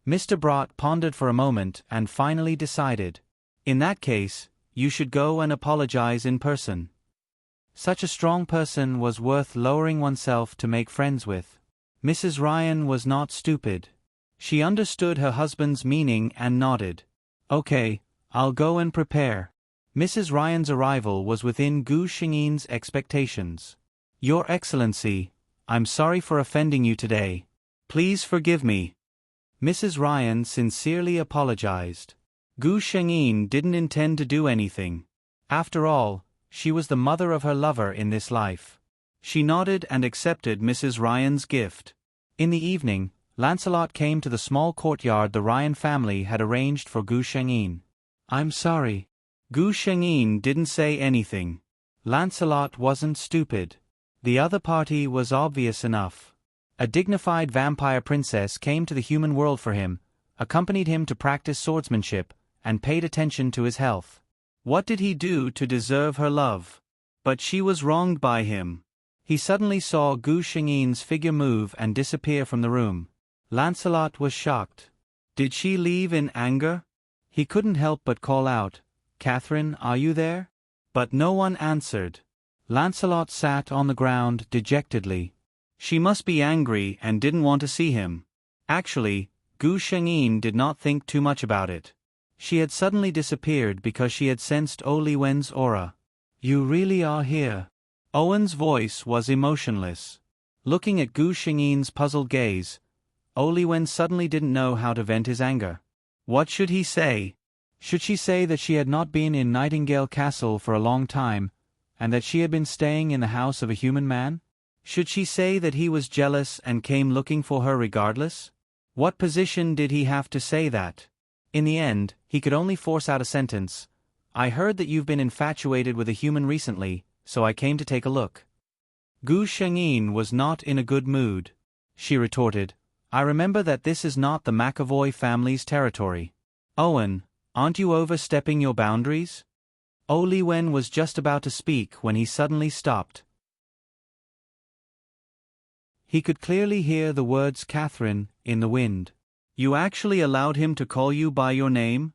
Mr. Brat pondered for a moment and finally decided. In that case, you should go and apologize in person. Such a strong person was worth lowering oneself to make friends with. Mrs. Ryan was not stupid. She understood her husband's meaning and nodded. Okay, I'll go and prepare. Mrs. Ryan's arrival was within Gu Shingyin's expectations. Your Excellency, I'm sorry for offending you today. Please forgive me. Mrs. Ryan sincerely apologized. Gu Shengyin didn't intend to do anything. After all, she was the mother of her lover in this life. She nodded and accepted Mrs. Ryan's gift. In the evening, Lancelot came to the small courtyard the Ryan family had arranged for Gu Shengyin. I'm sorry. Gu Shengyin didn't say anything. Lancelot wasn't stupid. The other party was obvious enough. A dignified vampire princess came to the human world for him, accompanied him to practice swordsmanship, and paid attention to his health. What did he do to deserve her love? But she was wronged by him. He suddenly saw Gu Shengyin's figure move and disappear from the room. Lancelot was shocked. Did she leave in anger? He couldn't help but call out, Catherine, are you there? But no one answered. Lancelot sat on the ground dejectedly. She must be angry and didn't want to see him. Actually, Gu Shengyin did not think too much about it. She had suddenly disappeared because she had sensed Oli Wen's aura. You really are here. Owen's voice was emotionless. Looking at Gu Shengyin's puzzled gaze, Oli Wen suddenly didn't know how to vent his anger. What should he say? Should she say that she had not been in Nightingale Castle for a long time, and that she had been staying in the house of a human man? Should she say that he was jealous and came looking for her regardless? What position did he have to say that? In the end, he could only force out a sentence. I heard that you've been infatuated with a human recently, so I came to take a look. Gu Shengyin was not in a good mood. She retorted, I remember that this is not the McAvoy family's territory. Owen, aren't you overstepping your boundaries? Oli Wen was just about to speak when he suddenly stopped. He could clearly hear the words Catherine in the wind. You actually allowed him to call you by your name?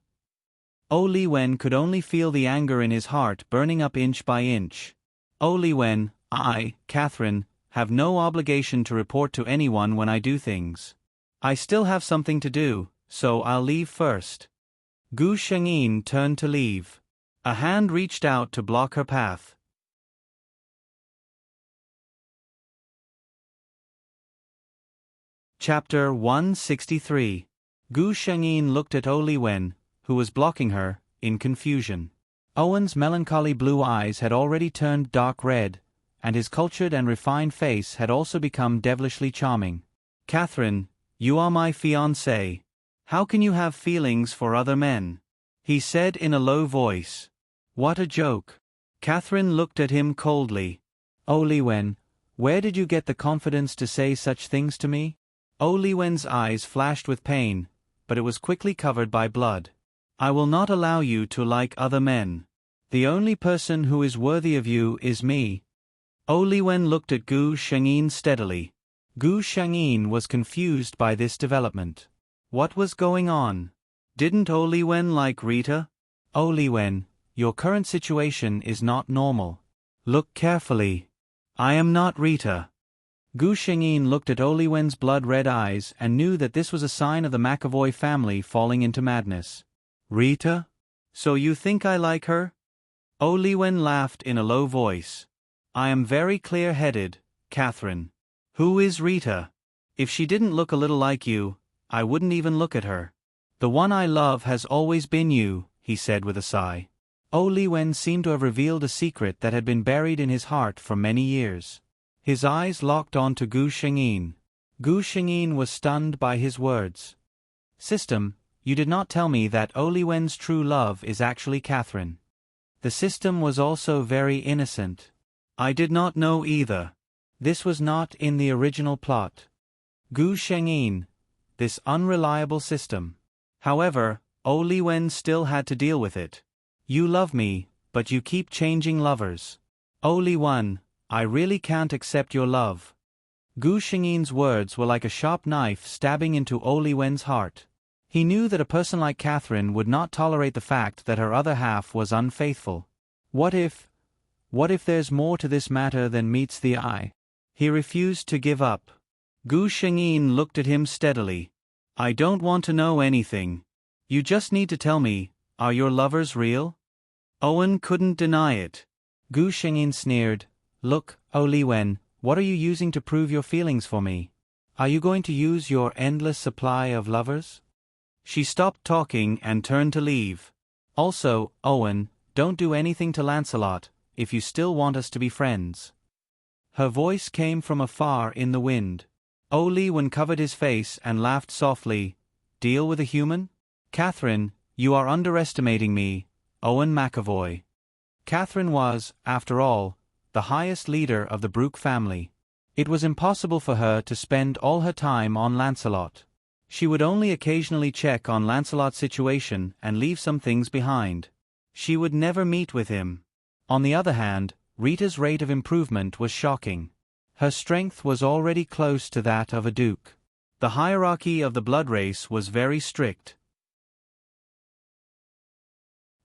Oli Wen could only feel the anger in his heart burning up inch by inch. Oli Wen, I, Catherine, have no obligation to report to anyone when I do things. I still have something to do, so I'll leave first. Gu Shengyin turned to leave. A hand reached out to block her path. Chapter 163. Gu Shengyin looked at Oli Wen, who was blocking her, in confusion. Owen's melancholy blue eyes had already turned dark red, and his cultured and refined face had also become devilishly charming. Catherine, you are my fiancée. How can you have feelings for other men? He said in a low voice. What a joke. Catherine looked at him coldly. Oli Wen, where did you get the confidence to say such things to me? Oli Wen's eyes flashed with pain, but it was quickly covered by blood. I will not allow you to like other men. The only person who is worthy of you is me. Oli Wen looked at Gu Shengyin steadily. Gu Shengyin was confused by this development. What was going on? Didn't Oli Wen like Rita? Oli Wen, your current situation is not normal. Look carefully. I am not Rita. Gu Shengyin looked at Oli Wen's blood-red eyes and knew that this was a sign of the McAvoy family falling into madness. Rita? So you think I like her? Oli Wen laughed in a low voice. I am very clear-headed, Catherine. Who is Rita? If she didn't look a little like you, I wouldn't even look at her. The one I love has always been you, he said with a sigh. Oli Wen seemed to have revealed a secret that had been buried in his heart for many years. His eyes locked onto Gu Shengyin. Gu Shengyin was stunned by his words. System, you did not tell me that Oli Wen's true love is actually Catherine. The system was also very innocent. I did not know either. This was not in the original plot. Gu Shengyin, this unreliable system. However, Oli Wen still had to deal with it. You love me, but you keep changing lovers. Oli Wen, I really can't accept your love. Gu Shengyin's words were like a sharp knife stabbing into Oli Wen's heart. He knew that a person like Catherine would not tolerate the fact that her other half was unfaithful. What if there's more to this matter than meets the eye? He refused to give up. Gu Shengyin looked at him steadily. I don't want to know anything. You just need to tell me, are your lovers real? Owen couldn't deny it. Gu Shengyin sneered. Look, Oli Wen, what are you using to prove your feelings for me? Are you going to use your endless supply of lovers? She stopped talking and turned to leave. Also, Owen, don't do anything to Lancelot, if you still want us to be friends. Her voice came from afar in the wind. Oli Wen covered his face and laughed softly. Deal with a human? Catherine, you are underestimating me, Owen McAvoy. Catherine was, after all, the highest leader of the Brooke family. It was impossible for her to spend all her time on Lancelot. She would only occasionally check on Lancelot's situation and leave some things behind. She would never meet with him. On the other hand, Rita's rate of improvement was shocking. Her strength was already close to that of a duke. The hierarchy of the blood race was very strict.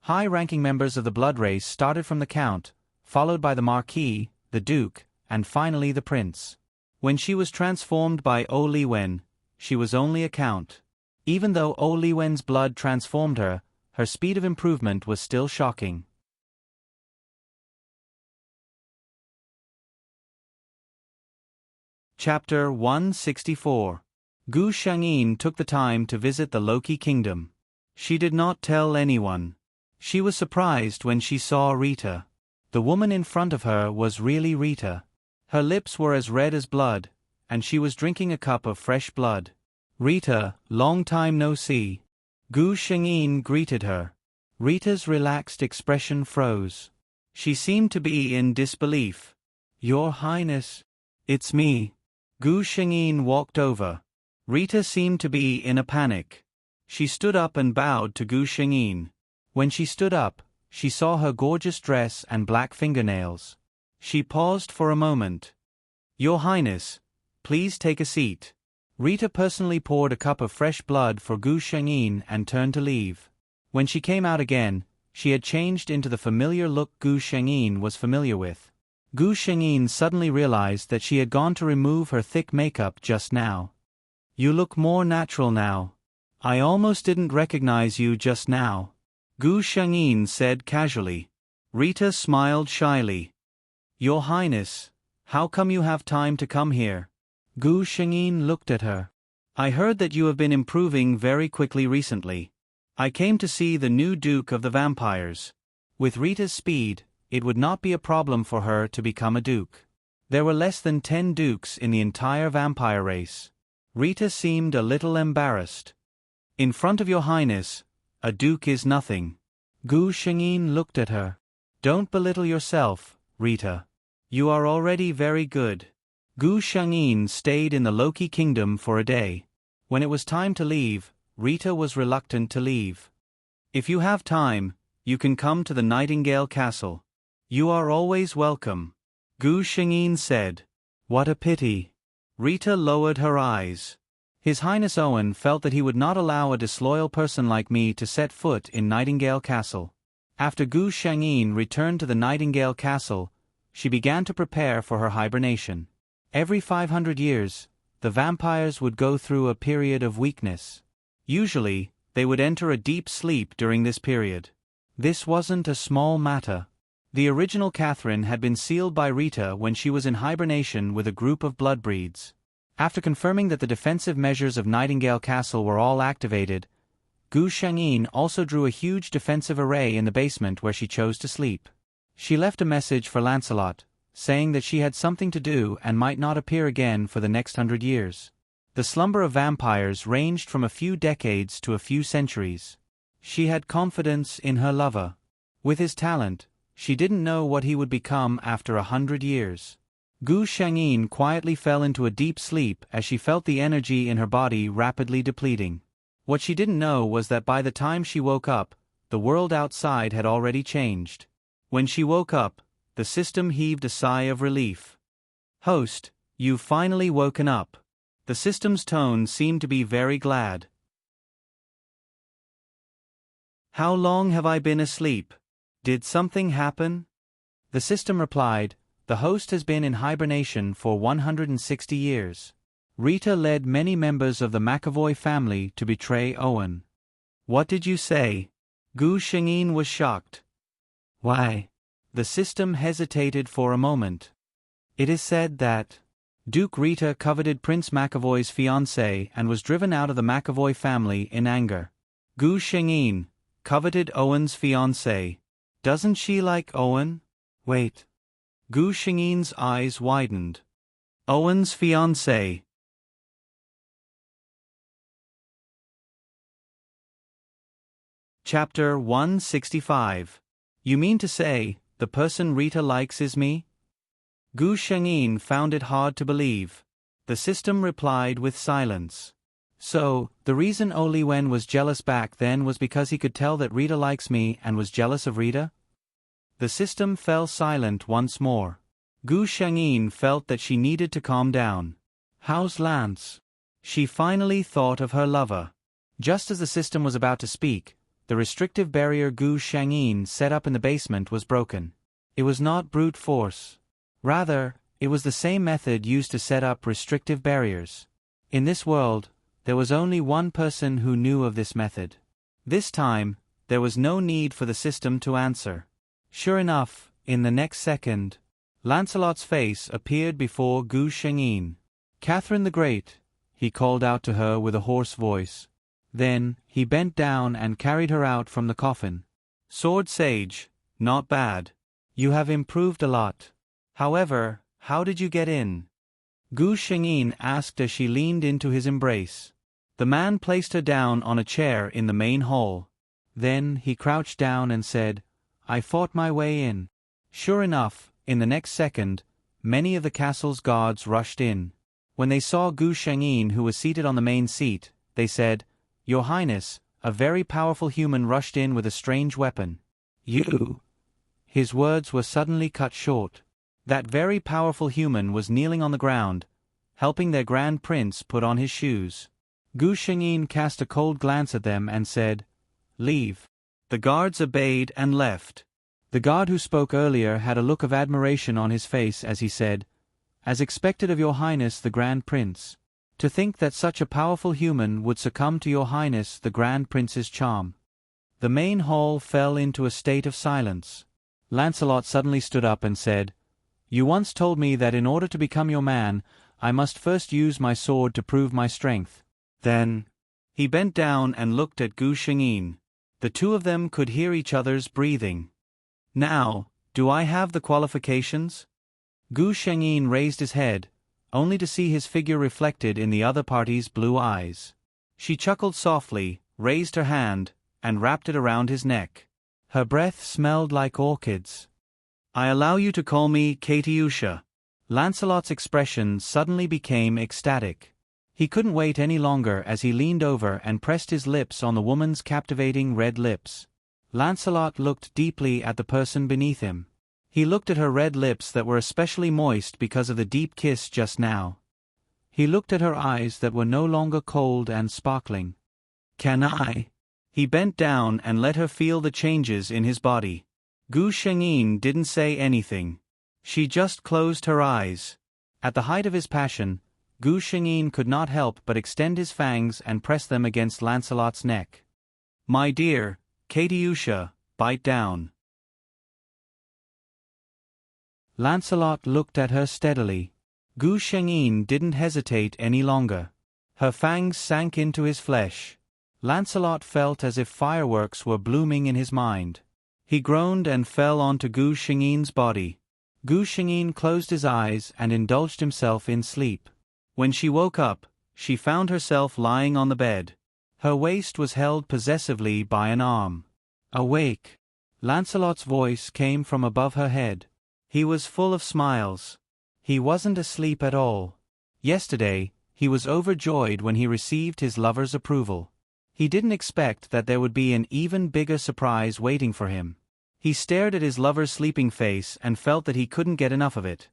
High-ranking members of the blood race started from the Count, followed by the Marquis, the Duke, and finally the Prince. When she was transformed by Oli Wen, she was only a Count. Even though Oli Wen's blood transformed her, her speed of improvement was still shocking. Chapter 164. Gu Shengyin took the time to visit the Loki Kingdom. She did not tell anyone. She was surprised when she saw Rita. The woman in front of her was really Rita. Her lips were as red as blood, and she was drinking a cup of fresh blood. Rita, long time no see. Gu Shengyin greeted her. Rita's relaxed expression froze. She seemed to be in disbelief. Your Highness. It's me. Gu Shengyin walked over. Rita seemed to be in a panic. She stood up and bowed to Gu Shengyin. When she stood up, she saw her gorgeous dress and black fingernails. She paused for a moment. "Your Highness, please take a seat." Rita personally poured a cup of fresh blood for Gu Shengyin and turned to leave. When she came out again, she had changed into the familiar look Gu Shengyin was familiar with. Gu Shengyin suddenly realized that she had gone to remove her thick makeup just now. "You look more natural now. I almost didn't recognize you just now," Gu Shengyin said casually. Rita smiled shyly. "Your Highness, how come you have time to come here?" Gu Shengyin looked at her. "I heard that you have been improving very quickly recently. I came to see the new Duke of the Vampires." With Rita's speed, it would not be a problem for her to become a duke. There were less than 10 dukes in the entire vampire race. Rita seemed a little embarrassed. "In front of your Highness, a duke is nothing." Gu Shengyin looked at her. "Don't belittle yourself, Rita. You are already very good." Gu Shengyin stayed in the Loki kingdom for a day. When it was time to leave, Rita was reluctant to leave. "If you have time, you can come to the Nightingale Castle. You are always welcome," Gu Shengyin said. "What a pity." Rita lowered her eyes. His Highness Owen felt that he would not allow a disloyal person like me to set foot in Nightingale Castle. After Gu Shengyin returned to the Nightingale Castle, she began to prepare for her hibernation. Every 500 years, the vampires would go through a period of weakness. Usually, they would enter a deep sleep during this period. This wasn't a small matter. The original Catherine had been sealed by Rita when she was in hibernation with a group of bloodbreeds. After confirming that the defensive measures of Nightingale Castle were all activated, Gu Shengyin also drew a huge defensive array in the basement where she chose to sleep. She left a message for Lancelot, saying that she had something to do and might not appear again for the next 100 years. The slumber of vampires ranged from a few decades to a few centuries. She had confidence in her lover. With his talent, she didn't know what he would become after 100 years. Gu Shengyin quietly fell into a deep sleep as she felt the energy in her body rapidly depleting. What she didn't know was that by the time she woke up, the world outside had already changed. When she woke up, the system heaved a sigh of relief. "Host, you've finally woken up." The system's tone seemed to be very glad. "How long have I been asleep? Did something happen?" The system replied, "The host has been in hibernation for 160 years. Rita led many members of the McAvoy family to betray Owen." "What did you say?" Gu Shengyin was shocked. "Why?" The system hesitated for a moment. "It is said that Duke Rita coveted Prince McAvoy's fiancée and was driven out of the McAvoy family in anger." Gu Shengyin coveted Owen's fiancée. "Doesn't she like Owen?" "Wait." Gu Shengyin's eyes widened. "Owen's fiancée." Chapter 165. You mean to say, the person Rita likes is me? Gu Shengyin found it hard to believe. The system replied with silence. "So, the reason Oli Wen was jealous back then was because he could tell that Rita likes me and was jealous of Rita?" The system fell silent once more. Gu Shengyin felt that she needed to calm down. "How's Lance?" She finally thought of her lover. Just as the system was about to speak, the restrictive barrier Gu Shengyin set up in the basement was broken. It was not brute force. Rather, it was the same method used to set up restrictive barriers. In this world, there was only one person who knew of this method. This time, there was no need for the system to answer. Sure enough, in the next second, Lancelot's face appeared before Gu Shengyin. "Catherine the Great," he called out to her with a hoarse voice. Then, he bent down and carried her out from the coffin. "Sword Sage, not bad. You have improved a lot. However, how did you get in?" Gu Shengyin asked as she leaned into his embrace. The man placed her down on a chair in the main hall. Then, he crouched down and said, "I fought my way in." Sure enough, in the next second, many of the castle's guards rushed in. When they saw Gu Shengyin, who was seated on the main seat, they said, "Your Highness, a very powerful human rushed in with a strange weapon." "You?" His words were suddenly cut short. That very powerful human was kneeling on the ground, helping their Grand Prince put on his shoes. Gu Shengyin cast a cold glance at them and said, "Leave." The guards obeyed and left. The guard who spoke earlier had a look of admiration on his face as he said, "As expected of Your Highness the Grand Prince. To think that such a powerful human would succumb to Your Highness the Grand Prince's charm." The main hall fell into a state of silence. Lancelot suddenly stood up and said, "You once told me that in order to become your man, I must first use my sword to prove my strength." Then he bent down and looked at Gu Shengyin. The two of them could hear each other's breathing. "Now, do I have the qualifications?" Gu Shengyin raised his head, only to see his figure reflected in the other party's blue eyes. She chuckled softly, raised her hand, and wrapped it around his neck. Her breath smelled like orchids. "I allow you to call me Katyusha." Lancelot's expression suddenly became ecstatic. He couldn't wait any longer as he leaned over and pressed his lips on the woman's captivating red lips. Lancelot looked deeply at the person beneath him. He looked at her red lips that were especially moist because of the deep kiss just now. He looked at her eyes that were no longer cold and sparkling. "Can I?" He bent down and let her feel the changes in his body. Gu Shengyin didn't say anything. She just closed her eyes. At the height of his passion, Gu Shengyin could not help but extend his fangs and press them against Lancelot's neck. "My dear, Katyusha, bite down." Lancelot looked at her steadily. Gu Shengyin didn't hesitate any longer. Her fangs sank into his flesh. Lancelot felt as if fireworks were blooming in his mind. He groaned and fell onto Gu Shengyin's body. Gu Shengyin closed his eyes and indulged himself in sleep. When she woke up, she found herself lying on the bed. Her waist was held possessively by an arm. "Awake!" Lancelot's voice came from above her head. He was full of smiles. He wasn't asleep at all. Yesterday, he was overjoyed when he received his lover's approval. He didn't expect that there would be an even bigger surprise waiting for him. He stared at his lover's sleeping face and felt that he couldn't get enough of it.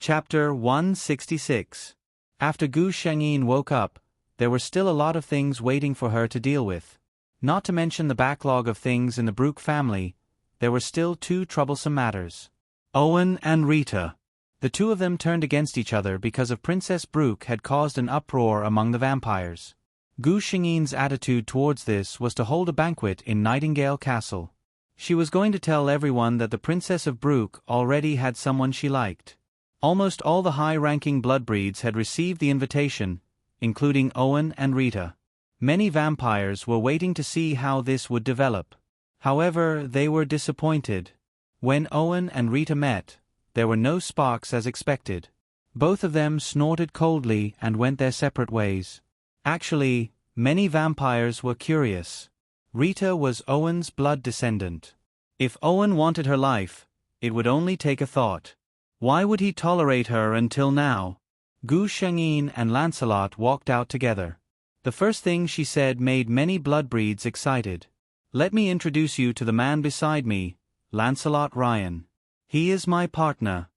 Chapter 166. After Gu Shengyin woke up, there were still a lot of things waiting for her to deal with. Not to mention the backlog of things in the Brooke family, there were still two troublesome matters. Owen and Rita. The two of them turned against each other because of Princess Brooke had caused an uproar among the vampires. Gu Shengyin's attitude towards this was to hold a banquet in Nightingale Castle. She was going to tell everyone that the Princess of Brooke already had someone she liked. Almost all the high-ranking bloodbreeds had received the invitation, including Owen and Rita. Many vampires were waiting to see how this would develop. However, they were disappointed. When Owen and Rita met, there were no sparks as expected. Both of them snorted coldly and went their separate ways. Actually, many vampires were curious. Rita was Owen's blood descendant. If Owen wanted her life, it would only take a thought. Why would he tolerate her until now? Gu Shengyin and Lancelot walked out together. The first thing she said made many bloodbreeds excited. "Let me introduce you to the man beside me, Lancelot Ryan. He is my partner."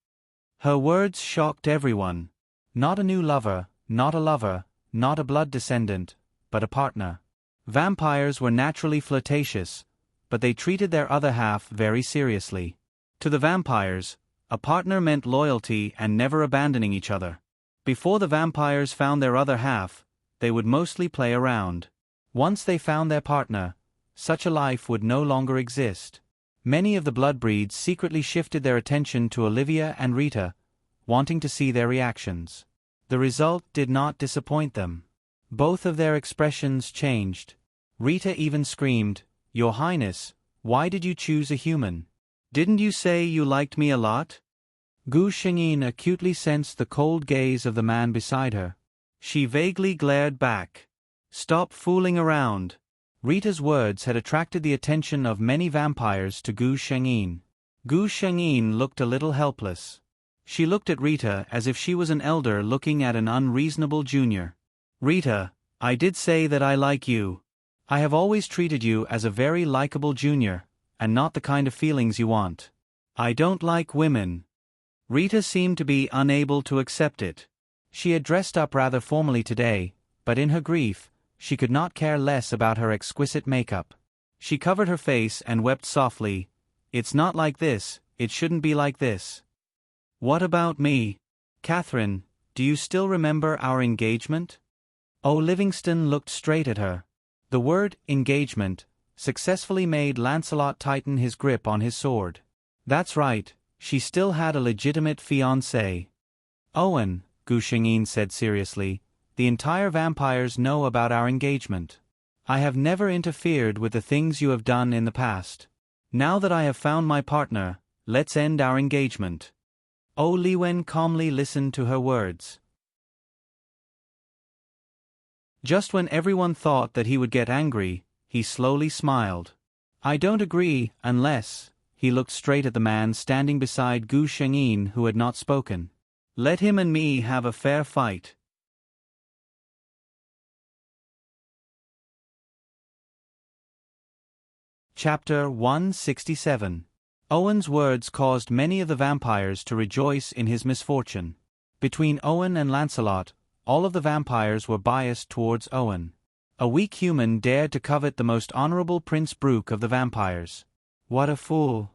Her words shocked everyone. Not a new lover, not a lover, not a blood descendant, but a partner. Vampires were naturally flirtatious, but they treated their other half very seriously. To the vampires, a partner meant loyalty and never abandoning each other. Before the vampires found their other half, they would mostly play around. Once they found their partner, such a life would no longer exist. Many of the bloodbreeds secretly shifted their attention to Olivia and Rita, wanting to see their reactions. The result did not disappoint them. Both of their expressions changed. Rita even screamed, "Your Highness, why did you choose a human? Didn't you say you liked me a lot?" Gu Shengyin acutely sensed the cold gaze of the man beside her. She vaguely glared back. "Stop fooling around." Rita's words had attracted the attention of many vampires to Gu Shengyin. Gu Shengyin looked a little helpless. She looked at Rita as if she was an elder looking at an unreasonable junior. Rita, I did say that I like you. I have always treated you as a very likable junior, and not the kind of feelings you want. I don't like women. Rita seemed to be unable to accept it. She had dressed up rather formally today, but in her grief, she could not care less about her exquisite makeup. She covered her face and wept softly. It's not like this, it shouldn't be like this. What about me? Catherine, do you still remember our engagement? Oh, Livingston looked straight at her. The word, engagement, successfully made Lancelot tighten his grip on his sword. That's right, she still had a legitimate fiancé. Owen, Gu Shengyin said seriously, the entire vampires know about our engagement. I have never interfered with the things you have done in the past. Now that I have found my partner, let's end our engagement. Oh, Li Wen calmly listened to her words. Just when everyone thought that he would get angry, he slowly smiled. I don't agree, unless... He looked straight at the man standing beside Gu Shengyin who had not spoken. Let him and me have a fair fight. Chapter 167. Owen's words caused many of the vampires to rejoice in his misfortune. Between Owen and Lancelot, all of the vampires were biased towards Owen. A weak human dared to covet the most honorable Prince Brooke of the vampires. What a fool.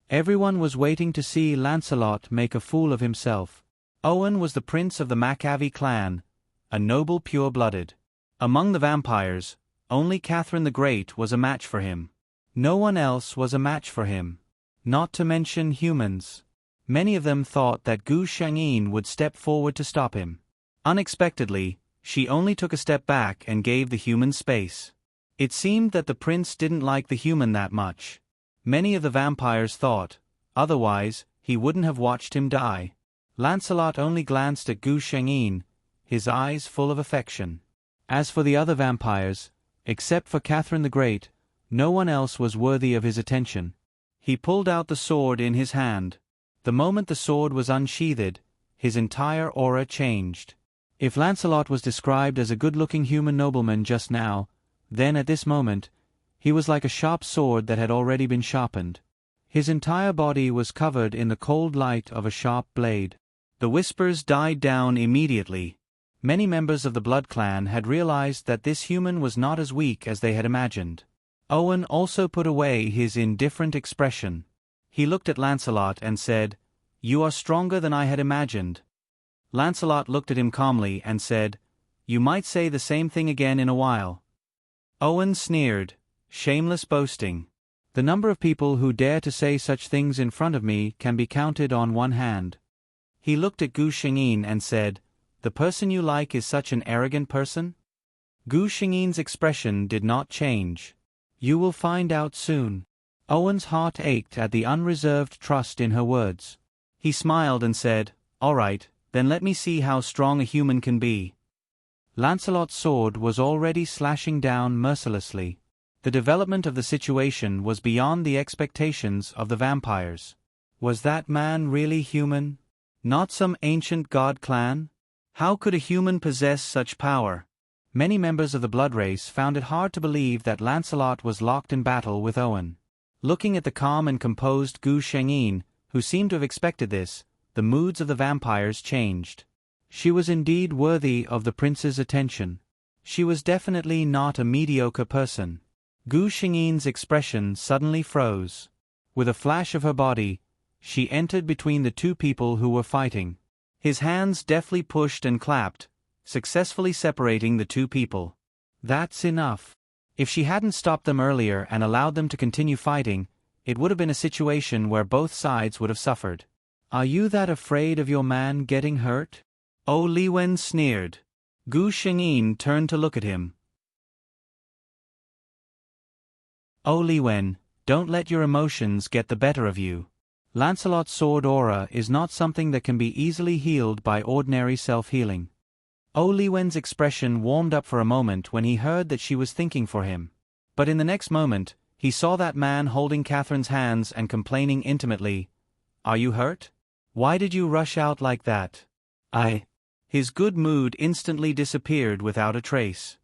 Everyone was waiting to see Lancelot make a fool of himself. Owen was the prince of the Macavie clan, a noble pure-blooded. Among the vampires, only Catherine the Great was a match for him. No one else was a match for him. Not to mention humans. Many of them thought that Gu Shengyin would step forward to stop him. Unexpectedly, she only took a step back and gave the human space. It seemed that the prince didn't like the human that much. Many of the vampires thought, otherwise, he wouldn't have watched him die. Lancelot only glanced at Gu Shengyin, his eyes full of affection. As for the other vampires, except for Catherine the Great, no one else was worthy of his attention. He pulled out the sword in his hand. The moment the sword was unsheathed, his entire aura changed. If Lancelot was described as a good-looking human nobleman just now, then at this moment, he was like a sharp sword that had already been sharpened. His entire body was covered in the cold light of a sharp blade. The whispers died down immediately. Many members of the Blood Clan had realized that this human was not as weak as they had imagined. Owen also put away his indifferent expression. He looked at Lancelot and said, "You are stronger than I had imagined." Lancelot looked at him calmly and said, "You might say the same thing again in a while." Owen sneered, "Shameless boasting. The number of people who dare to say such things in front of me can be counted on one hand." He looked at Gu Shengyin and said, "The person you like is such an arrogant person?" Gu Shengyin's expression did not change. "You will find out soon." Owen's heart ached at the unreserved trust in her words. He smiled and said, "All right, then let me see how strong a human can be." Lancelot's sword was already slashing down mercilessly. The development of the situation was beyond the expectations of the vampires. Was that man really human? Not some ancient god clan? How could a human possess such power? Many members of the blood race found it hard to believe that Lancelot was locked in battle with Owen. Looking at the calm and composed Gu Shengyin, who seemed to have expected this, the moods of the vampires changed. She was indeed worthy of the prince's attention. She was definitely not a mediocre person. Gu Shengyin's expression suddenly froze. With a flash of her body, she entered between the two people who were fighting. His hands deftly pushed and clapped, successfully separating the two people. That's enough. If she hadn't stopped them earlier and allowed them to continue fighting, it would have been a situation where both sides would have suffered. "Are you that afraid of your man getting hurt?" Oh, Li Wen sneered. Gu Shengyin turned to look at him. "Oh, Li Wen, don't let your emotions get the better of you. Lancelot's sword aura is not something that can be easily healed by ordinary self-healing." Oh, Li Wen's expression warmed up for a moment when he heard that she was thinking for him. But in the next moment, He saw that man holding Catherine's hands and complaining intimately, "Are you hurt? Why did you rush out like that?" His good mood instantly disappeared without a trace.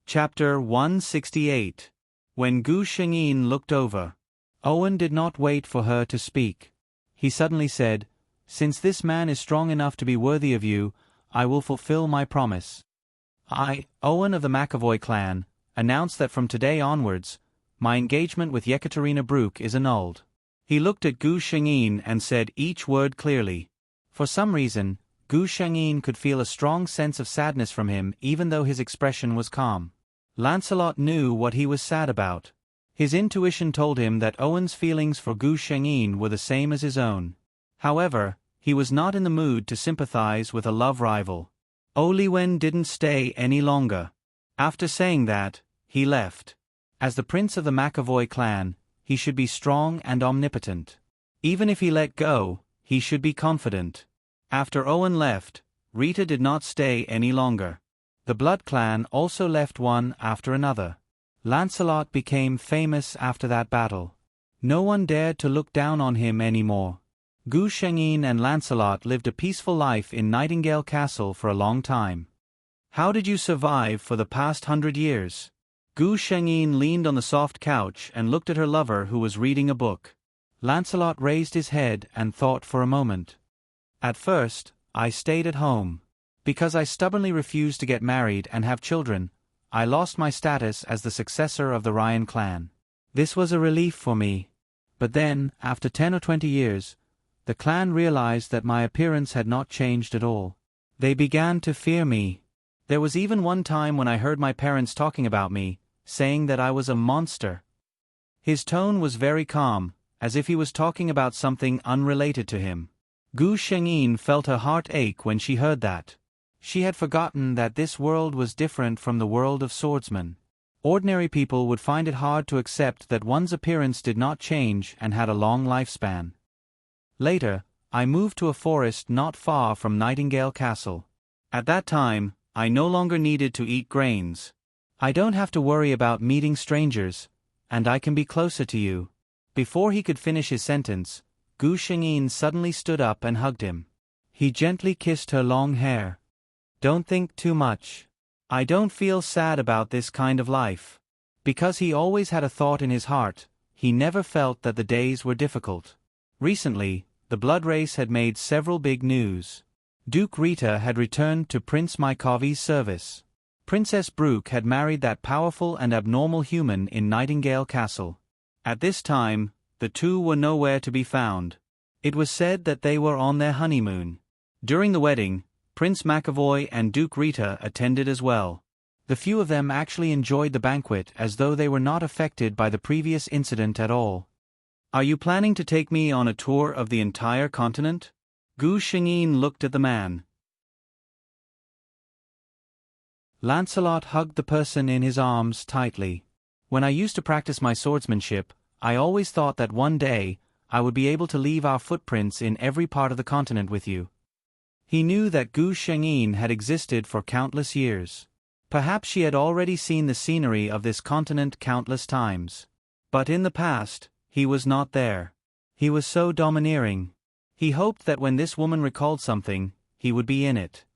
Chapter 168. When Gu Shengyin looked over. Owen did not wait for her to speak. He suddenly said, "Since this man is strong enough to be worthy of you, I will fulfill my promise. I, Owen of the McAvoy clan, announce that from today onwards, my engagement with Yekaterina Brooke is annulled." He looked at Gu Shengyin and said each word clearly. For some reason, Gu Shengyin could feel a strong sense of sadness from him even though his expression was calm. Lancelot knew what he was sad about. His intuition told him that Owen's feelings for Gu Shengyin were the same as his own. However, he was not in the mood to sympathize with a love rival. Oliwen didn't stay any longer. After saying that, he left. As the prince of the McAvoy clan, he should be strong and omnipotent. Even if he let go, he should be confident. After Owen left, Rita did not stay any longer. The Blood clan also left one after another. Lancelot became famous after that battle. No one dared to look down on him anymore. Gu Shengyin and Lancelot lived a peaceful life in Nightingale Castle for a long time. "How did you survive for the past 100 years? Gu Shengyin leaned on the soft couch and looked at her lover who was reading a book. Lancelot raised his head and thought for a moment. "At first, I stayed at home. Because I stubbornly refused to get married and have children, I lost my status as the successor of the Ryan clan. This was a relief for me. But then, after 10 or 20 years, the clan realized that my appearance had not changed at all. They began to fear me. There was even one time when I heard my parents talking about me, saying that I was a monster." His tone was very calm, as if he was talking about something unrelated to him. Gu Shengyin felt her heart ache when she heard that. She had forgotten that this world was different from the world of swordsmen. Ordinary people would find it hard to accept that one's appearance did not change and had a long lifespan. Later, I moved to a forest not far from Nightingale Castle. At that time, I no longer needed to eat grains. I don't have to worry about meeting strangers, and I can be closer to you." Before he could finish his sentence, Gu Shengyin suddenly stood up and hugged him. He gently kissed her long hair. "Don't think too much. I don't feel sad about this kind of life." Because he always had a thought in his heart, he never felt that the days were difficult. Recently, the blood race had made several big news. Duke Rita had returned to Prince Mykovy's service. Princess Brooke had married that powerful and abnormal human in Nightingale Castle. At this time, the two were nowhere to be found. It was said that they were on their honeymoon. During the wedding, Prince McAvoy and Duke Rita attended as well. The few of them actually enjoyed the banquet as though they were not affected by the previous incident at all. "Are you planning to take me on a tour of the entire continent?" Gu Shengyin looked at the man. Lancelot hugged the person in his arms tightly. "When I used to practice my swordsmanship, I always thought that one day, I would be able to leave our footprints in every part of the continent with you." He knew that Gu Shengyin had existed for countless years. Perhaps she had already seen the scenery of this continent countless times. But in the past, he was not there. He was so domineering. He hoped that when this woman recalled something, he would be in it.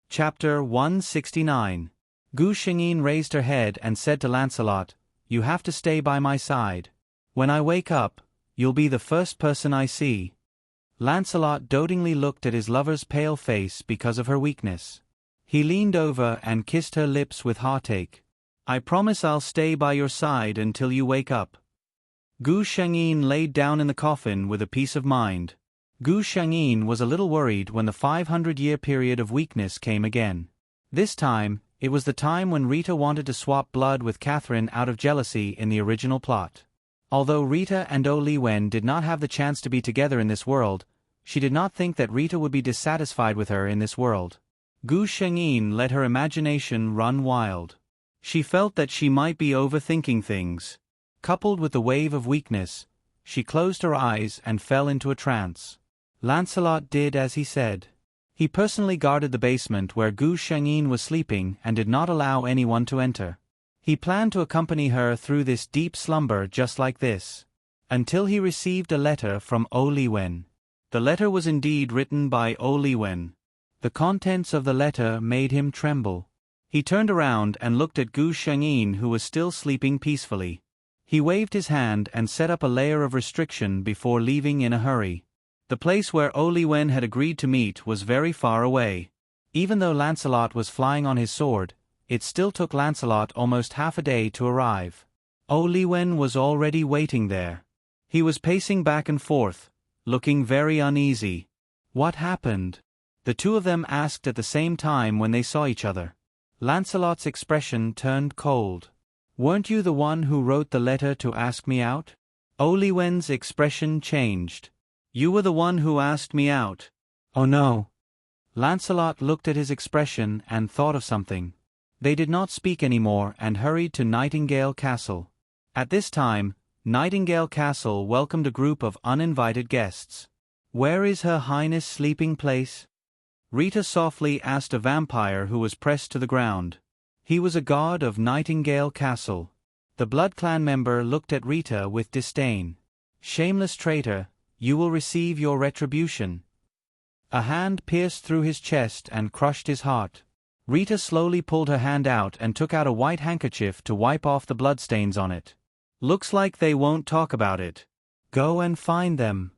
Chapter 169. Gu Shengyin raised her head and said to Lancelot, "You have to stay by my side. When I wake up, you'll be the first person I see." Lancelot dotingly looked at his lover's pale face because of her weakness. He leaned over and kissed her lips with heartache. "I promise I'll stay by your side until you wake up." Gu Shengyin laid down in the coffin with a peace of mind. Gu Shengyin was a little worried when the 500-year period of weakness came again. This time, it was the time when Rita wanted to swap blood with Catherine out of jealousy in the original plot. Although Rita and Oliwen did not have the chance to be together in this world, she did not think that Rita would be dissatisfied with her in this world. Gu Shengyin let her imagination run wild. She felt that she might be overthinking things. Coupled with the wave of weakness, she closed her eyes and fell into a trance. Lancelot did as he said. He personally guarded the basement where Gu Shengyin was sleeping and did not allow anyone to enter. He planned to accompany her through this deep slumber just like this, until he received a letter from O Li Wen. The letter was indeed written by O Li Wen. The contents of the letter made him tremble. He turned around and looked at Gu Shengyin, who was still sleeping peacefully. He waved his hand and set up a layer of restriction before leaving in a hurry. The place where O Li Wen had agreed to meet was very far away. Even though Lancelot was flying on his sword, it still took Lancelot almost half a day to arrive. O Li Wen was already waiting there. He was pacing back and forth, looking very uneasy. What happened? The two of them asked at the same time when they saw each other. Lancelot's expression turned cold. Weren't you the one who wrote the letter to ask me out? O Li Wen's expression changed. You were the one who asked me out. Oh no. Lancelot looked at his expression and thought of something. They did not speak anymore and hurried to Nightingale Castle. At this time, Nightingale Castle welcomed a group of uninvited guests. Where is Her Highness' sleeping place? Rita softly asked a vampire who was pressed to the ground. He was a guard of Nightingale Castle. The Blood Clan member looked at Rita with disdain. Shameless traitor, you will receive your retribution. A hand pierced through his chest and crushed his heart. Rita slowly pulled her hand out and took out a white handkerchief to wipe off the bloodstains on it. Looks like they won't talk about it. Go and find them.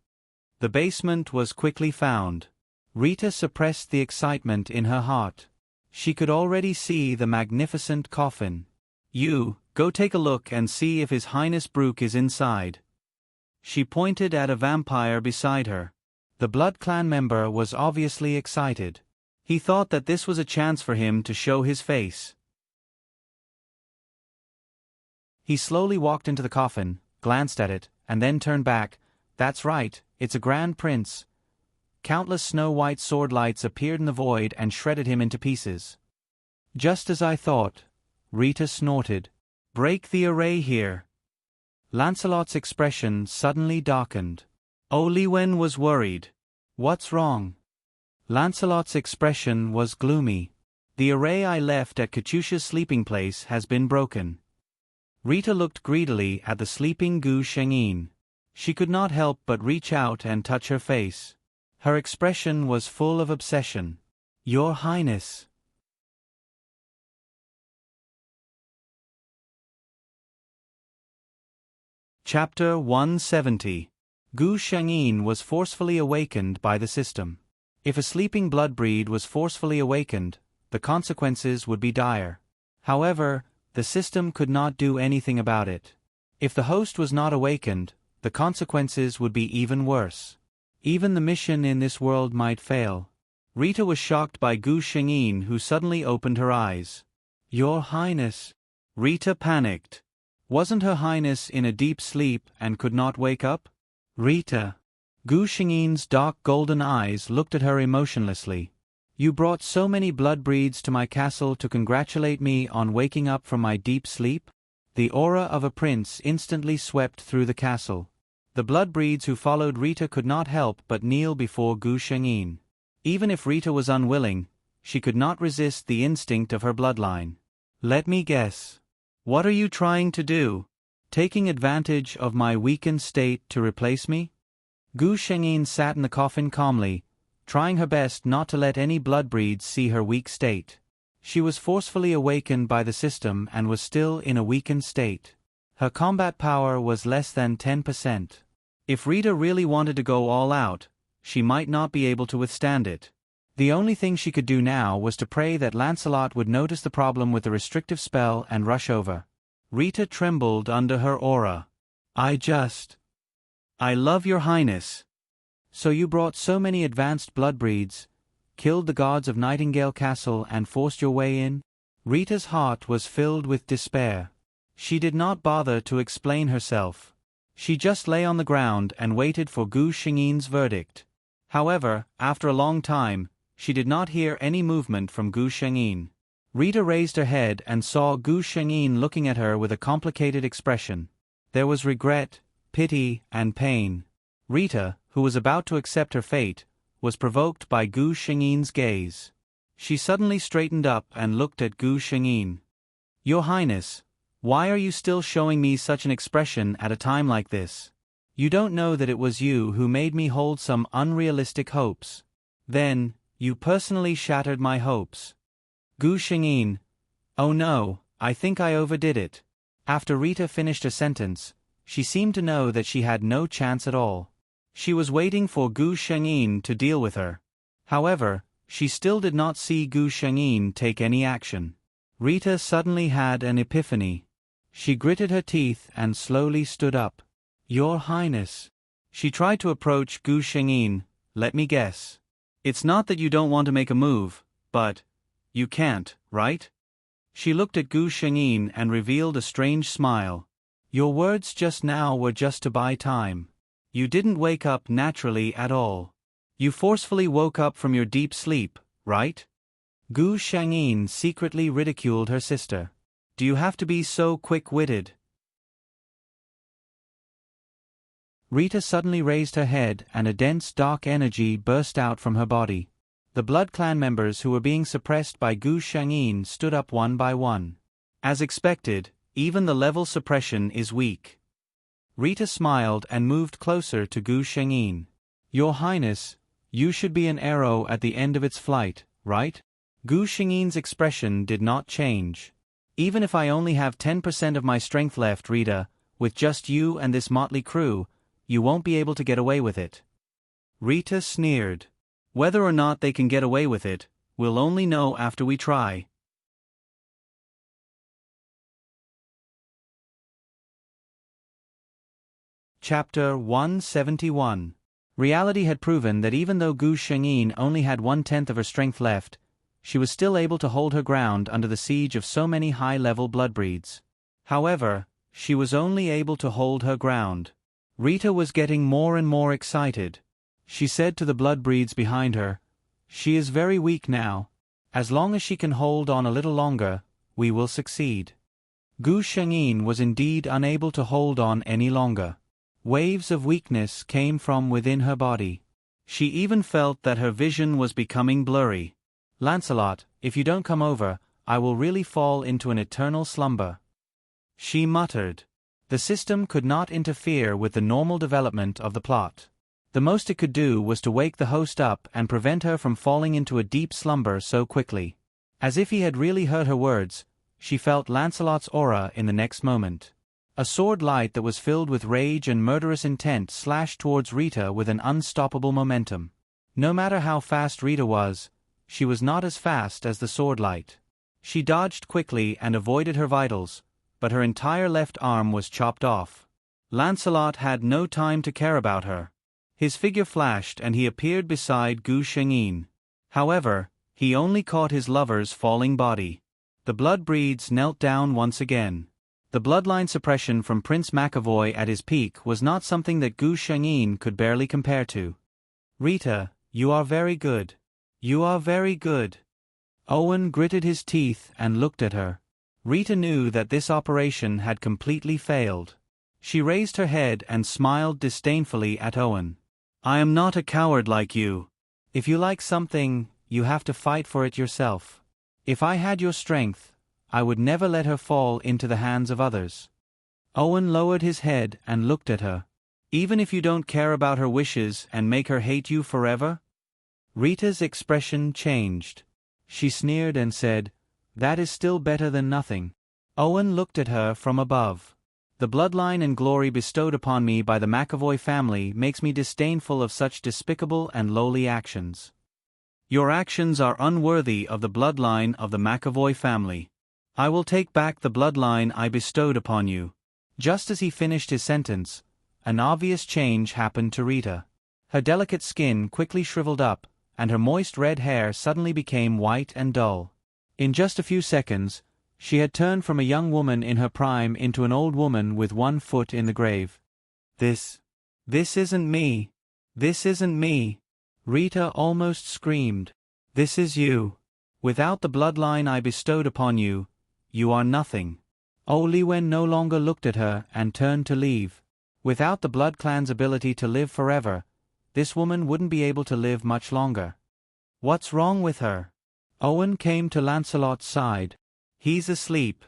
The basement was quickly found. Rita suppressed the excitement in her heart. She could already see the magnificent coffin. You, go take a look and see if His Highness Brooke is inside. She pointed at a vampire beside her. The Blood Clan member was obviously excited. He thought that this was a chance for him to show his face. He slowly walked into the coffin, glanced at it, and then turned back. That's right, it's a grand prince. Countless snow-white sword lights appeared in the void and shredded him into pieces. Just as I thought, Rita snorted. Break the array here. Lancelot's expression suddenly darkened. O Li Wen was worried. What's wrong? Lancelot's expression was gloomy. The array I left at Katusha's sleeping place has been broken. Rita looked greedily at the sleeping Gu Shengyin. She could not help but reach out and touch her face. Her expression was full of obsession. Your Highness. Chapter 170. Gu Shengyin was forcefully awakened by the system. If a sleeping blood breed was forcefully awakened, the consequences would be dire. However, the system could not do anything about it. If the host was not awakened, the consequences would be even worse. Even the mission in this world might fail. Rita was shocked by Gu Shengyin, who suddenly opened her eyes. Your Highness. Rita panicked. Wasn't Her Highness in a deep sleep and could not wake up? Rita. Gu Shengyin's dark golden eyes looked at her emotionlessly. You brought so many blood breeds to my castle to congratulate me on waking up from my deep sleep? The aura of a prince instantly swept through the castle. The blood breeds who followed Rita could not help but kneel before Gu Shengyin. Even if Rita was unwilling, she could not resist the instinct of her bloodline. Let me guess. What are you trying to do? Taking advantage of my weakened state to replace me? Gu Shengyin sat in the coffin calmly, trying her best not to let any blood breeds see her weak state. She was forcefully awakened by the system and was still in a weakened state. Her combat power was less than 10%. If Rita really wanted to go all out, she might not be able to withstand it. The only thing she could do now was to pray that Lancelot would notice the problem with the restrictive spell and rush over. Rita trembled under her aura. I love Your Highness. So you brought so many advanced blood breeds, killed the gods of Nightingale Castle and forced your way in? Rita's heart was filled with despair. She did not bother to explain herself. She just lay on the ground and waited for Gu Shengyin's verdict. However, after a long time, she did not hear any movement from Gu Shengyin. Rita raised her head and saw Gu Shengyin looking at her with a complicated expression. There was regret, pity, and pain. Rita, who was about to accept her fate, was provoked by Gu Shengyin's gaze. She suddenly straightened up and looked at Gu Shengyin. "Your Highness, why are you still showing me such an expression at a time like this? You don't know that it was you who made me hold some unrealistic hopes. Then, you personally shattered my hopes." Gu Shengyin: "Oh no, I think I overdid it." After Rita finished her sentence, she seemed to know that she had no chance at all. She was waiting for Gu Shengyin to deal with her. However, she still did not see Gu Shengyin take any action. Rita suddenly had an epiphany. She gritted her teeth and slowly stood up. "Your Highness." She tried to approach Gu Shengyin. "Let me guess. It's not that you don't want to make a move, but you can't, right?" She looked at Gu Shengyin and revealed a strange smile. "Your words just now were just to buy time. You didn't wake up naturally at all. You forcefully woke up from your deep sleep, right?" Gu Shengyin secretly ridiculed her sister. "Do you have to be so quick-witted?" Rita suddenly raised her head and a dense dark energy burst out from her body. The Blood Clan members who were being suppressed by Gu Shengyin stood up one by one. As expected, even the level suppression is weak. Rita smiled and moved closer to Gu Shengyin. "Your Highness, you should be an arrow at the end of its flight, right?" Gu Shengyin's expression did not change. "Even if I only have 10% of my strength left, Rita, with just you and this motley crew, you won't be able to get away with it." Rita sneered. "Whether or not they can get away with it, we'll only know after we try." Chapter 171. Reality had proven that even though Gu Shengyin only had 1/10 of her strength left, she was still able to hold her ground under the siege of so many high-level bloodbreeds. However, she was only able to hold her ground. Rita was getting more and more excited. She said to the bloodbreeds behind her, "She is very weak now. As long as she can hold on a little longer, we will succeed." Gu Shengyin was indeed unable to hold on any longer. Waves of weakness came from within her body. She even felt that her vision was becoming blurry. "Lancelot, if you don't come over, I will really fall into an eternal slumber," she muttered. The system could not interfere with the normal development of the plot. The most it could do was to wake the host up and prevent her from falling into a deep slumber so quickly. As if he had really heard her words, she felt Lancelot's aura in the next moment. A sword light that was filled with rage and murderous intent slashed towards Rita with an unstoppable momentum. No matter how fast Rita was, she was not as fast as the sword light. She dodged quickly and avoided her vitals, but her entire left arm was chopped off. Lancelot had no time to care about her. His figure flashed and he appeared beside Gu Shengyin. However, he only caught his lover's falling body. The bloodbreeds knelt down once again. The bloodline suppression from Prince McAvoy at his peak was not something that Gu Shengyin could barely compare to. "Rita, you are very good. You are very good." Owen gritted his teeth and looked at her. Rita knew that this operation had completely failed. She raised her head and smiled disdainfully at Owen. "I am not a coward like you. If you like something, you have to fight for it yourself. If I had your strength, I would never let her fall into the hands of others." Owen lowered his head and looked at her. "Even if you don't care about her wishes and make her hate you forever?" Rita's expression changed. She sneered and said, "That is still better than nothing." Owen looked at her from above. "The bloodline and glory bestowed upon me by the McAvoy family makes me disdainful of such despicable and lowly actions. Your actions are unworthy of the bloodline of the McAvoy family. I will take back the bloodline I bestowed upon you." Just as he finished his sentence, an obvious change happened to Rita. Her delicate skin quickly shriveled up, and her moist red hair suddenly became white and dull. In just a few seconds, she had turned from a young woman in her prime into an old woman with one foot in the grave. This isn't me. This isn't me." Rita almost screamed. "This is you. Without the bloodline I bestowed upon you, you are nothing." Li Wen no longer looked at her and turned to leave. Without the blood clan's ability to live forever, this woman wouldn't be able to live much longer. What's wrong with her? Owen came to Lancelot's side. He's asleep.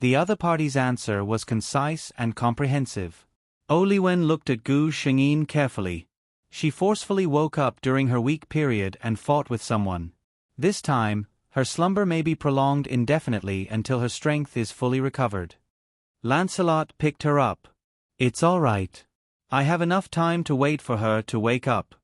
The other party's answer was concise and comprehensive. Olwen looked at Gu Shengyin carefully. She forcefully woke up during her weak period and fought with someone. This time, her slumber may be prolonged indefinitely until her strength is fully recovered. Lancelot picked her up. It's all right. I have enough time to wait for her to wake up.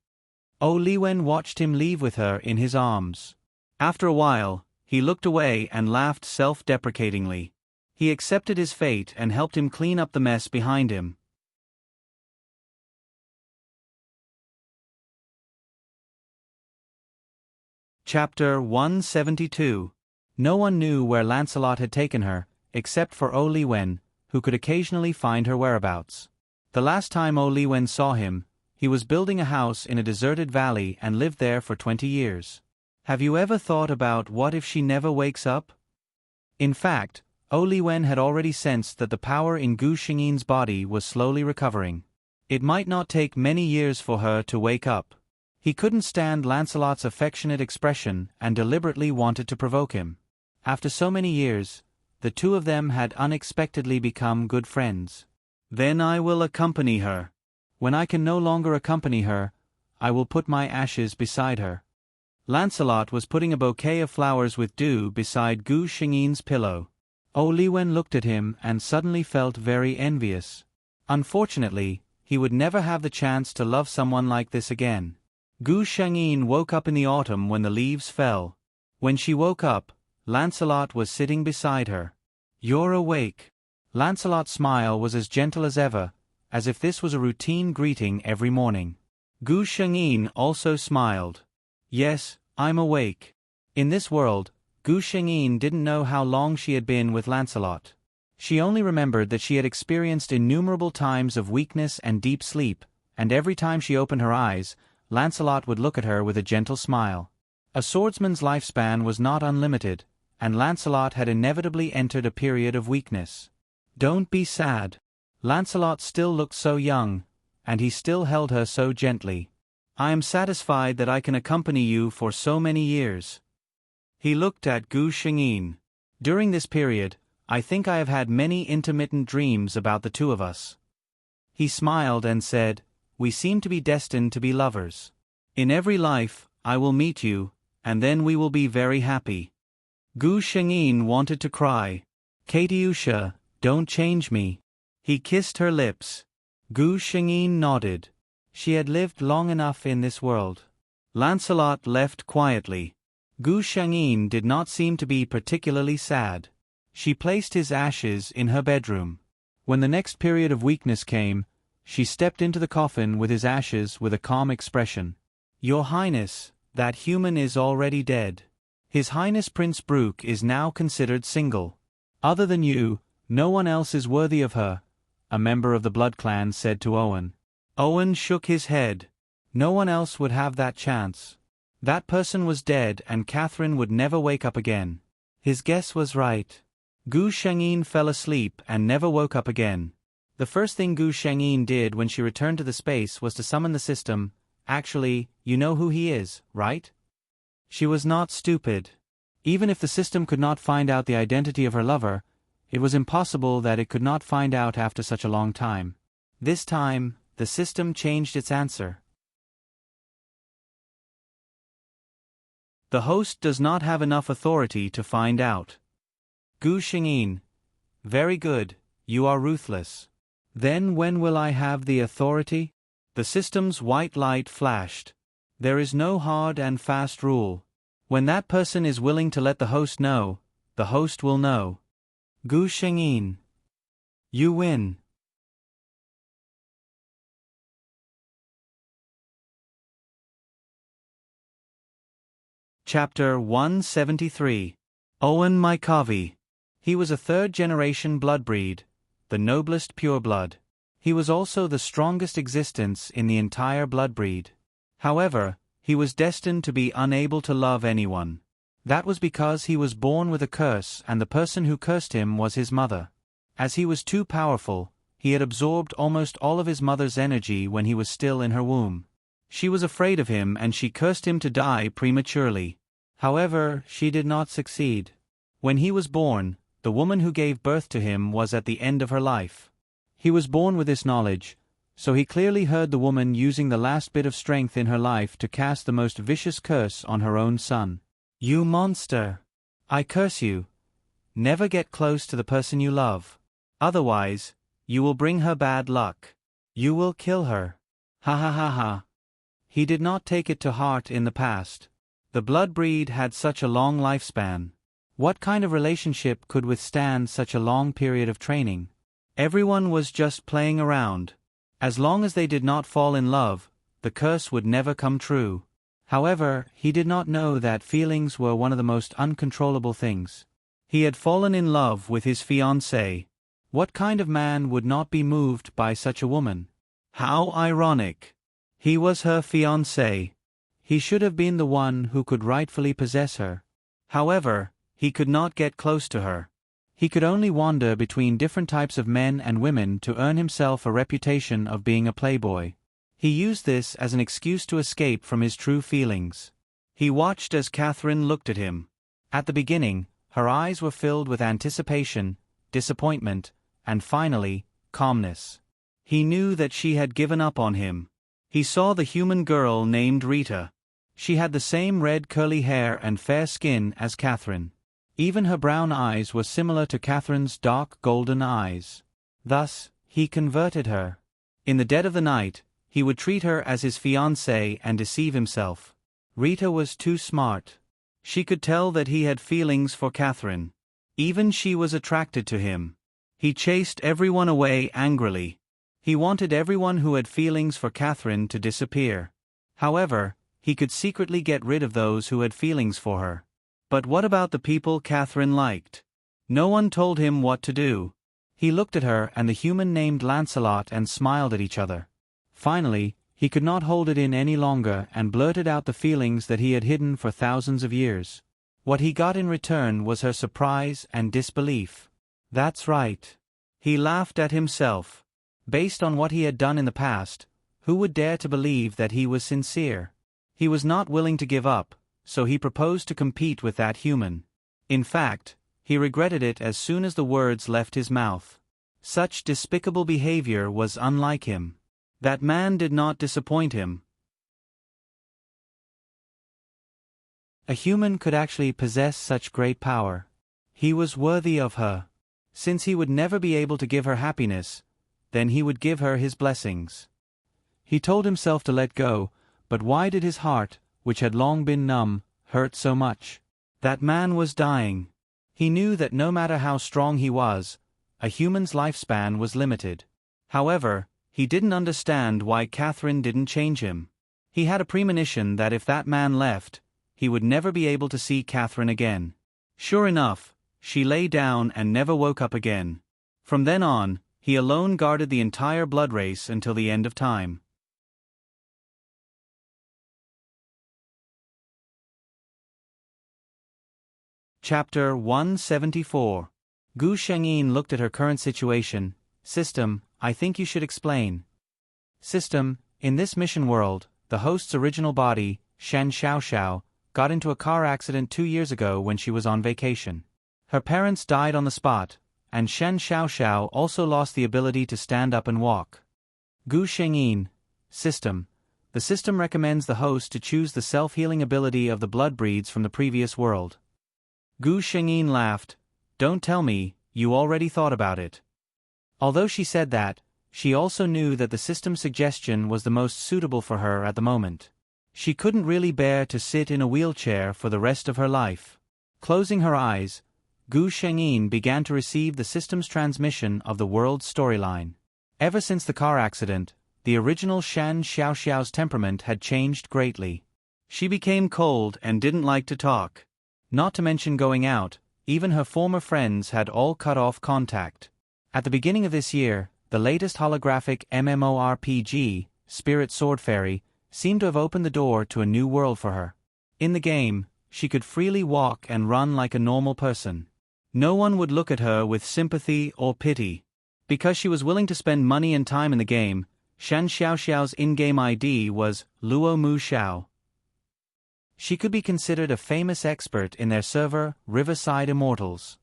Olwen watched him leave with her in his arms. After a while, he looked away and laughed self-deprecatingly. He accepted his fate and helped him clean up the mess behind him. Chapter 172. No one knew where Lancelot had taken her, except for Olwen, who could occasionally find her whereabouts. The last time Olwen saw him, he was building a house in a deserted valley and lived there for 20 years. Have you ever thought about what if she never wakes up? In fact, Olwen had already sensed that the power in Gu Shengyin's body was slowly recovering. It might not take many years for her to wake up. He couldn't stand Lancelot's affectionate expression and deliberately wanted to provoke him. After so many years, the two of them had unexpectedly become good friends. Then I will accompany her. When I can no longer accompany her, I will put my ashes beside her. Lancelot was putting a bouquet of flowers with dew beside Gu Shengyin's pillow. Olwen looked at him and suddenly felt very envious. Unfortunately, he would never have the chance to love someone like this again. Gu Shengyin woke up in the autumn when the leaves fell. When she woke up, Lancelot was sitting beside her. You're awake. Lancelot's smile was as gentle as ever, as if this was a routine greeting every morning. Gu Shengyin also smiled. Yes, I'm awake. In this world, Gu Shengyin didn't know how long she had been with Lancelot. She only remembered that she had experienced innumerable times of weakness and deep sleep, and every time she opened her eyes, Lancelot would look at her with a gentle smile. A swordsman's lifespan was not unlimited, and Lancelot had inevitably entered a period of weakness. Don't be sad. Lancelot still looked so young, and he still held her so gently. I am satisfied that I can accompany you for so many years. He looked at Gu Shengyin. During this period, I think I have had many intermittent dreams about the two of us. He smiled and said, we seem to be destined to be lovers. In every life, I will meet you, and then we will be very happy. Gu Shengyin wanted to cry. Katyusha, don't change me. He kissed her lips. Gu Shengyin nodded. She had lived long enough in this world. Lancelot left quietly. Gu Shengyin did not seem to be particularly sad. She placed his ashes in her bedroom. When the next period of weakness came, she stepped into the coffin with his ashes with a calm expression. Your Highness, that human is already dead. His Highness Prince Brooke is now considered single. Other than you, no one else is worthy of her, a member of the blood clan said to Owen. Owen shook his head. No one else would have that chance. That person was dead and Catherine would never wake up again. His guess was right. Gu Shengyin fell asleep and never woke up again. The first thing Gu Shengyin did when she returned to the space was to summon the system. Actually, you know who he is, right? She was not stupid. Even if the system could not find out the identity of her lover, it was impossible that it could not find out after such a long time. This time, the system changed its answer. The host does not have enough authority to find out. Gu Shengyin. Very good, you are ruthless. Then when will I have the authority? The system's white light flashed. There is no hard and fast rule. When that person is willing to let the host know, the host will know. Gu Shengyin. You win. Chapter 173. Owen Mykavi. He was a third-generation bloodbreed, the noblest pureblood. He was also the strongest existence in the entire bloodbreed. However, he was destined to be unable to love anyone. That was because he was born with a curse and the person who cursed him was his mother. As he was too powerful, he had absorbed almost all of his mother's energy when he was still in her womb. She was afraid of him and she cursed him to die prematurely. However, she did not succeed. When he was born, the woman who gave birth to him was at the end of her life. He was born with this knowledge, so he clearly heard the woman using the last bit of strength in her life to cast the most vicious curse on her own son. "You monster! I curse you. Never get close to the person you love. Otherwise, you will bring her bad luck. You will kill her. Ha ha ha ha." He did not take it to heart in the past. The blood breed had such a long lifespan. What kind of relationship could withstand such a long period of training? Everyone was just playing around. As long as they did not fall in love, the curse would never come true. However, he did not know that feelings were one of the most uncontrollable things. He had fallen in love with his fiancée. What kind of man would not be moved by such a woman? How ironic. He was her fiancé. He should have been the one who could rightfully possess her. However, he could not get close to her. He could only wander between different types of men and women to earn himself a reputation of being a playboy. He used this as an excuse to escape from his true feelings. He watched as Catherine looked at him. At the beginning, her eyes were filled with anticipation, disappointment, and finally, calmness. He knew that she had given up on him. He saw the human girl named Rita. She had the same red curly hair and fair skin as Catherine. Even her brown eyes were similar to Catherine's dark golden eyes. Thus, he converted her. In the dead of the night, he would treat her as his fiancée and deceive himself. Rita was too smart. She could tell that he had feelings for Catherine. Even she was attracted to him. He chased everyone away angrily. He wanted everyone who had feelings for Catherine to disappear. However, he could secretly get rid of those who had feelings for her. But what about the people Catherine liked? No one told him what to do. He looked at her and the human named Lancelot and smiled at each other. Finally, he could not hold it in any longer and blurted out the feelings that he had hidden for thousands of years. What he got in return was her surprise and disbelief. That's right. He laughed at himself. Based on what he had done in the past, who would dare to believe that he was sincere? He was not willing to give up, so he proposed to compete with that human. In fact, he regretted it as soon as the words left his mouth. Such despicable behavior was unlike him. That man did not disappoint him. A human could actually possess such great power. He was worthy of her. Since he would never be able to give her happiness, then he would give her his blessings. He told himself to let go, but why did his heart, which had long been numb, hurt so much? That man was dying. He knew that no matter how strong he was, a human's lifespan was limited. However, he didn't understand why Catherine didn't change him. He had a premonition that if that man left, he would never be able to see Catherine again. Sure enough, she lay down and never woke up again. From then on, he alone guarded the entire blood race until the end of time. Chapter 174. Gu Shengyin looked at her current situation. System, I think you should explain. System, in this mission world, the host's original body, Shen Xiaoxiao, got into a car accident 2 years ago when she was on vacation. Her parents died on the spot, and Shen Xiaoxiao also lost the ability to stand up and walk. Gu Shengyin. System, the system recommends the host to choose the self-healing ability of the blood breeds from the previous world. Gu Shengyin laughed. Don't tell me, you already thought about it. Although she said that, she also knew that the system's suggestion was the most suitable for her at the moment. She couldn't really bear to sit in a wheelchair for the rest of her life. Closing her eyes, Gu Shengyin began to receive the system's transmission of the world's storyline. Ever since the car accident, the original Shen Xiaoxiao's temperament had changed greatly. She became cold and didn't like to talk. Not to mention going out, even her former friends had all cut off contact. At the beginning of this year, the latest holographic MMORPG, Spirit Sword Fairy, seemed to have opened the door to a new world for her. In the game, she could freely walk and run like a normal person. No one would look at her with sympathy or pity. Because she was willing to spend money and time in the game, Shan Xiaoxiao's in-game ID was Luo Mu Xiao. She could be considered a famous expert in their server, Riverside Immortals.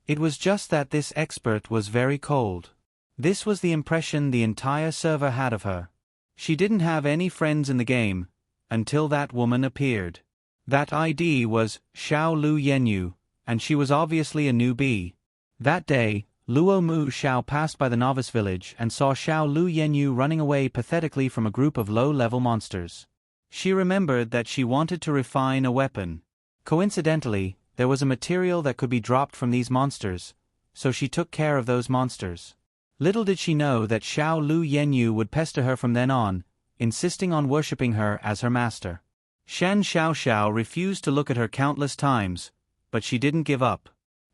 It was just that this expert was very cold. This was the impression the entire server had of her. She didn't have any friends in the game, until that woman appeared. That ID was Xiao Lu Yenyu, and she was obviously a newbie. That day, Luo Mu Xiao passed by the novice village and saw Xiao Lu Yenyu running away pathetically from a group of low-level monsters. She remembered that she wanted to refine a weapon. Coincidentally, there was a material that could be dropped from these monsters, so she took care of those monsters. Little did she know that Xiao Lu Yenyu would pester her from then on, insisting on worshipping her as her master. Shan Xiaoxiao refused to look at her countless times, but she didn't give up.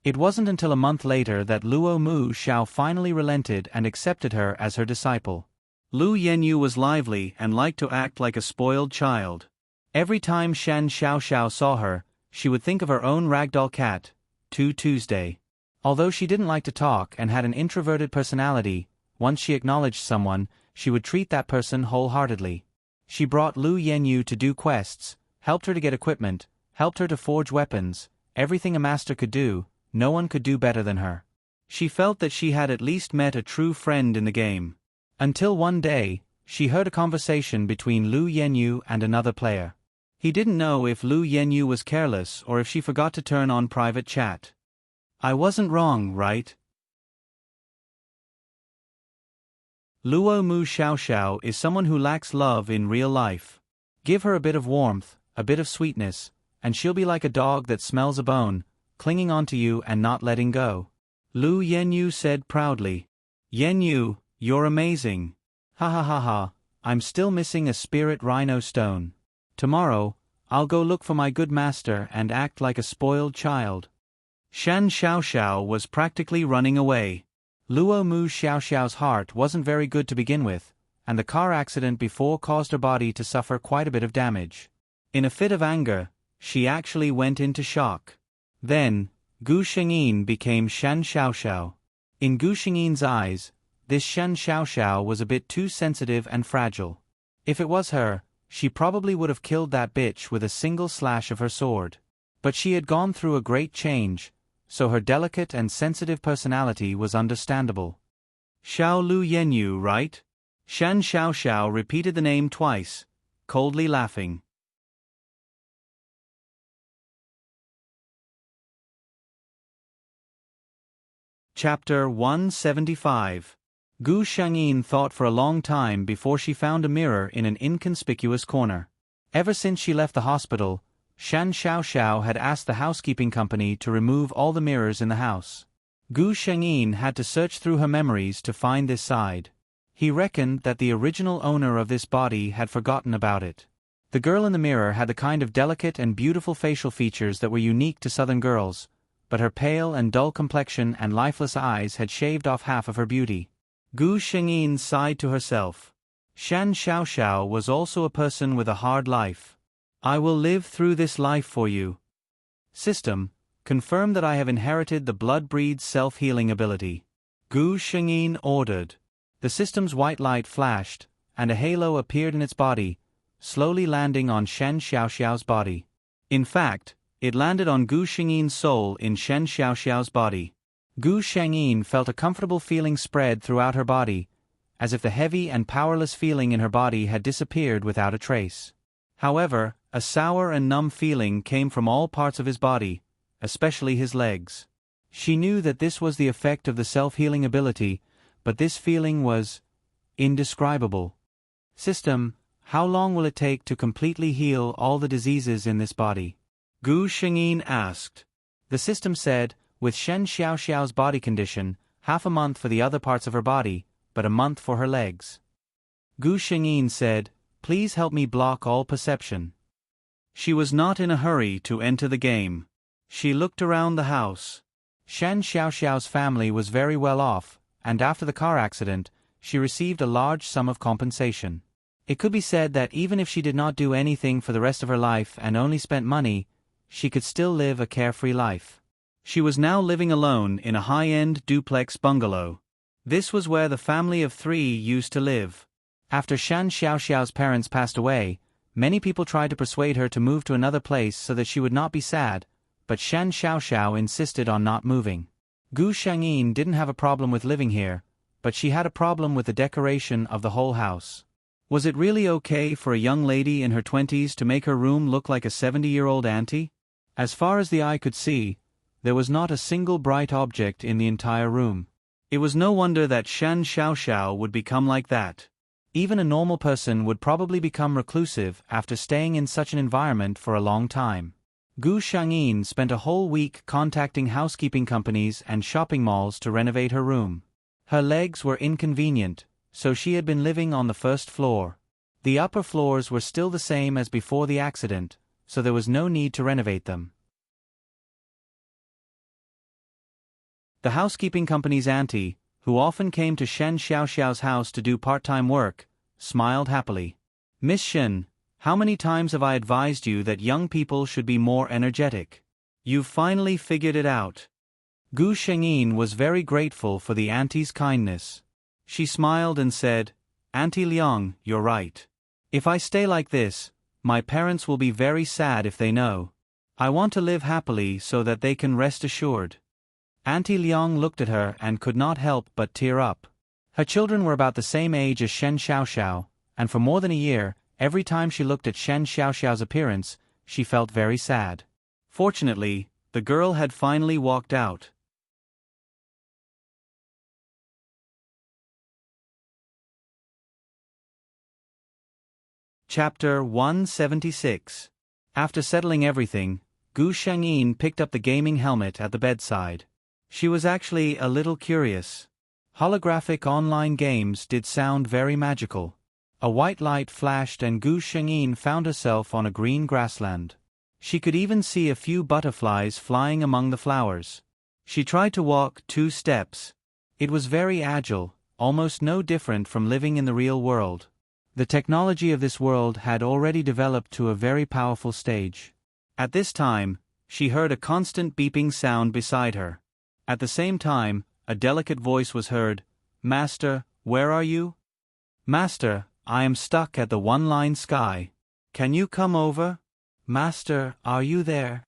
It wasn't until a month later that Luo Mu Xiao finally relented and accepted her as her disciple. Lu Yenyu was lively and liked to act like a spoiled child. Every time Shan Xiaoxiao saw her, she would think of her own ragdoll cat, Tuesday. Although she didn't like to talk and had an introverted personality, once she acknowledged someone, she would treat that person wholeheartedly. She brought Lu Yenyu to do quests, helped her to get equipment, helped her to forge weapons, everything a master could do. No one could do better than her. She felt that she had at least met a true friend in the game. Until one day, she heard a conversation between Lu Yenyu and another player. He didn't know if Lu Yenyu was careless or if she forgot to turn on private chat. I wasn't wrong, right? Luo Mu Xiaoxiao is someone who lacks love in real life. Give her a bit of warmth, a bit of sweetness, and she'll be like a dog that smells a bone, clinging onto you and not letting go. Lu Yenyu said proudly. Yenyu, you're amazing. Ha ha ha ha, I'm still missing a spirit rhino stone. Tomorrow, I'll go look for my good master and act like a spoiled child. Shan Xiaoxiao was practically running away. Luo Mu Xiaoxiao's heart wasn't very good to begin with, and the car accident before caused her body to suffer quite a bit of damage. In a fit of anger, she actually went into shock. Then, Gu Shengyin became Shan Xiaoxiao. In Gu Shengyin's eyes, this Shan Xiaoxiao was a bit too sensitive and fragile. If it was her, she probably would have killed that bitch with a single slash of her sword. But she had gone through a great change, so her delicate and sensitive personality was understandable. Xiao Lu Yenyu, right? Shan Xiaoxiao repeated the name twice, coldly laughing. Chapter 175. Gu Shengyin thought for a long time before she found a mirror in an inconspicuous corner. Ever since she left the hospital, Shan Xiaoxiao had asked the housekeeping company to remove all the mirrors in the house. Gu Shengyin had to search through her memories to find this side. He reckoned that the original owner of this body had forgotten about it. The girl in the mirror had the kind of delicate and beautiful facial features that were unique to southern girls, but her pale and dull complexion and lifeless eyes had shaved off half of her beauty. Gu Shengyin sighed to herself. Shan Xiaoxiao was also a person with a hard life. I will live through this life for you. System, confirm that I have inherited the blood breed's self-healing ability. Gu Shengyin ordered. The system's white light flashed, and a halo appeared in its body, slowly landing on Shan Xiaoxiao's body. In fact, it landed on Gu Shengyin's soul in Shan Xiaoxiao's body. Gu Shengyin felt a comfortable feeling spread throughout her body, as if the heavy and powerless feeling in her body had disappeared without a trace. However, a sour and numb feeling came from all parts of his body, especially his legs. She knew that this was the effect of the self-healing ability, but this feeling was indescribable. System, how long will it take to completely heal all the diseases in this body? Gu Shengyin asked. The system said, with Shan Xiaoxiao's body condition, half a month for the other parts of her body, but a month for her legs. Gu Shengyin said, please help me block all perception. She was not in a hurry to enter the game. She looked around the house. Shan Xiaoxiao's family was very well off, and after the car accident, she received a large sum of compensation. It could be said that even if she did not do anything for the rest of her life and only spent money, she could still live a carefree life. She was now living alone in a high-end duplex bungalow. This was where the family of 3 used to live. After Shan Xiaoxiao's parents passed away, many people tried to persuade her to move to another place so that she would not be sad, but Shan Xiaoxiao insisted on not moving. Gu Shangyin didn't have a problem with living here, but she had a problem with the decoration of the whole house. Was it really okay for a young lady in her 20s to make her room look like a 70-year-old auntie? As far as the eye could see, there was not a single bright object in the entire room. It was no wonder that Shan Xiaoxiao would become like that. Even a normal person would probably become reclusive after staying in such an environment for a long time. Gu Shangyin spent a whole week contacting housekeeping companies and shopping malls to renovate her room. Her legs were inconvenient, so she had been living on the first floor. The upper floors were still the same as before the accident, so there was no need to renovate them. The housekeeping company's auntie, who often came to Shen Xiaoxiao's house to do part-time work, smiled happily. "Miss Shen, how many times have I advised you that young people should be more energetic? You've finally figured it out." Gu Shengyin was very grateful for the auntie's kindness. She smiled and said, "Auntie Liang, you're right. If I stay like this, my parents will be very sad if they know. I want to live happily so that they can rest assured." Auntie Liang looked at her and could not help but tear up. Her children were about the same age as Shen Xiaoxiao, and for more than a year, every time she looked at Shen Xiaoxiao's appearance, she felt very sad. Fortunately, the girl had finally walked out. Chapter 176. After settling everything, Gu Shengyin picked up the gaming helmet at the bedside. She was actually a little curious. Holographic online games did sound very magical. A white light flashed and Gu Shengyin found herself on a green grassland. She could even see a few butterflies flying among the flowers. She tried to walk 2 steps. It was very agile, almost no different from living in the real world. The technology of this world had already developed to a very powerful stage. At this time, she heard a constant beeping sound beside her. At the same time, a delicate voice was heard, "Master, where are you?" "Master, I am stuck at the one-line sky. Can you come over?" "Master, are you there?"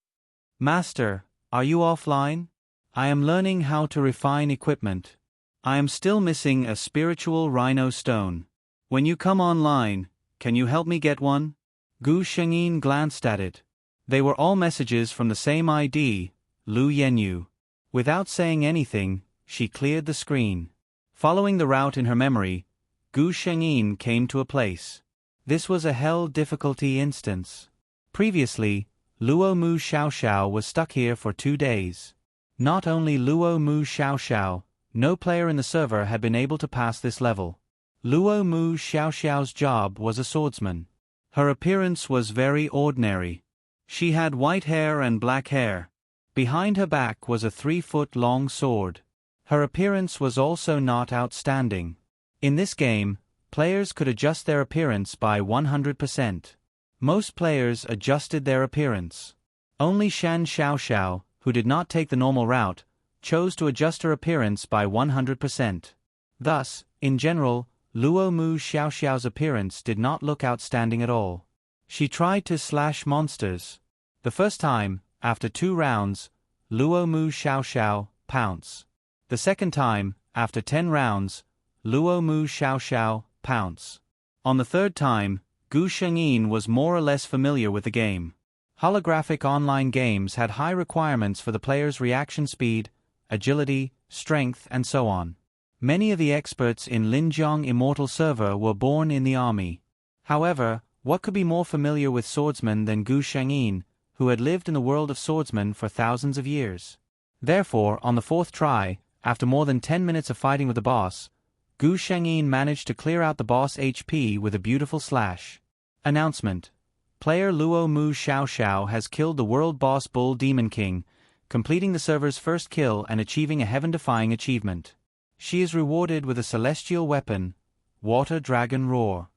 "Master, are you offline? I am learning how to refine equipment. I am still missing a spiritual rhino stone. When you come online, can you help me get one?" Gu Shengyin glanced at it. They were all messages from the same ID, Lu Yenyu. Without saying anything, she cleared the screen. Following the route in her memory, Gu Shengyin came to a place. This was a hell difficulty instance. Previously, Luo Mu Xiaoxiao was stuck here for 2 days. Not only Luo Mu Xiaoxiao, no player in the server had been able to pass this level. Luo Mu Xiaoxiao's job was a swordsman. Her appearance was very ordinary. She had white hair and black hair. Behind her back was a 3-foot-long sword. Her appearance was also not outstanding. In this game, players could adjust their appearance by 100%. Most players adjusted their appearance. Only Shan Xiaoxiao, who did not take the normal route, chose to adjust her appearance by 100%. Thus, in general, Luo Mu Xiaoxiao's appearance did not look outstanding at all. She tried to slash monsters. The first time, after 2 rounds, Luo Mu Xiaoxiao pounce. The second time, after 10 rounds, Luo Mu Xiaoxiao pounce. On the third time, Gu Shengyin was more or less familiar with the game. Holographic online games had high requirements for the player's reaction speed, agility, strength, and so on. Many of the experts in Linjiang Immortal server were born in the army. However, what could be more familiar with swordsmen than Gu Shengyin, who had lived in the world of swordsmen for thousands of years? Therefore, on the 4th try, after more than 10 minutes of fighting with the boss, Gu Shengyin managed to clear out the boss HP with a beautiful slash. Announcement: Player Luo Mu Xiaoxiao has killed the world boss Bull Demon King, completing the server's first kill and achieving a heaven-defying achievement. She is rewarded with a celestial weapon, Water Dragon Roar.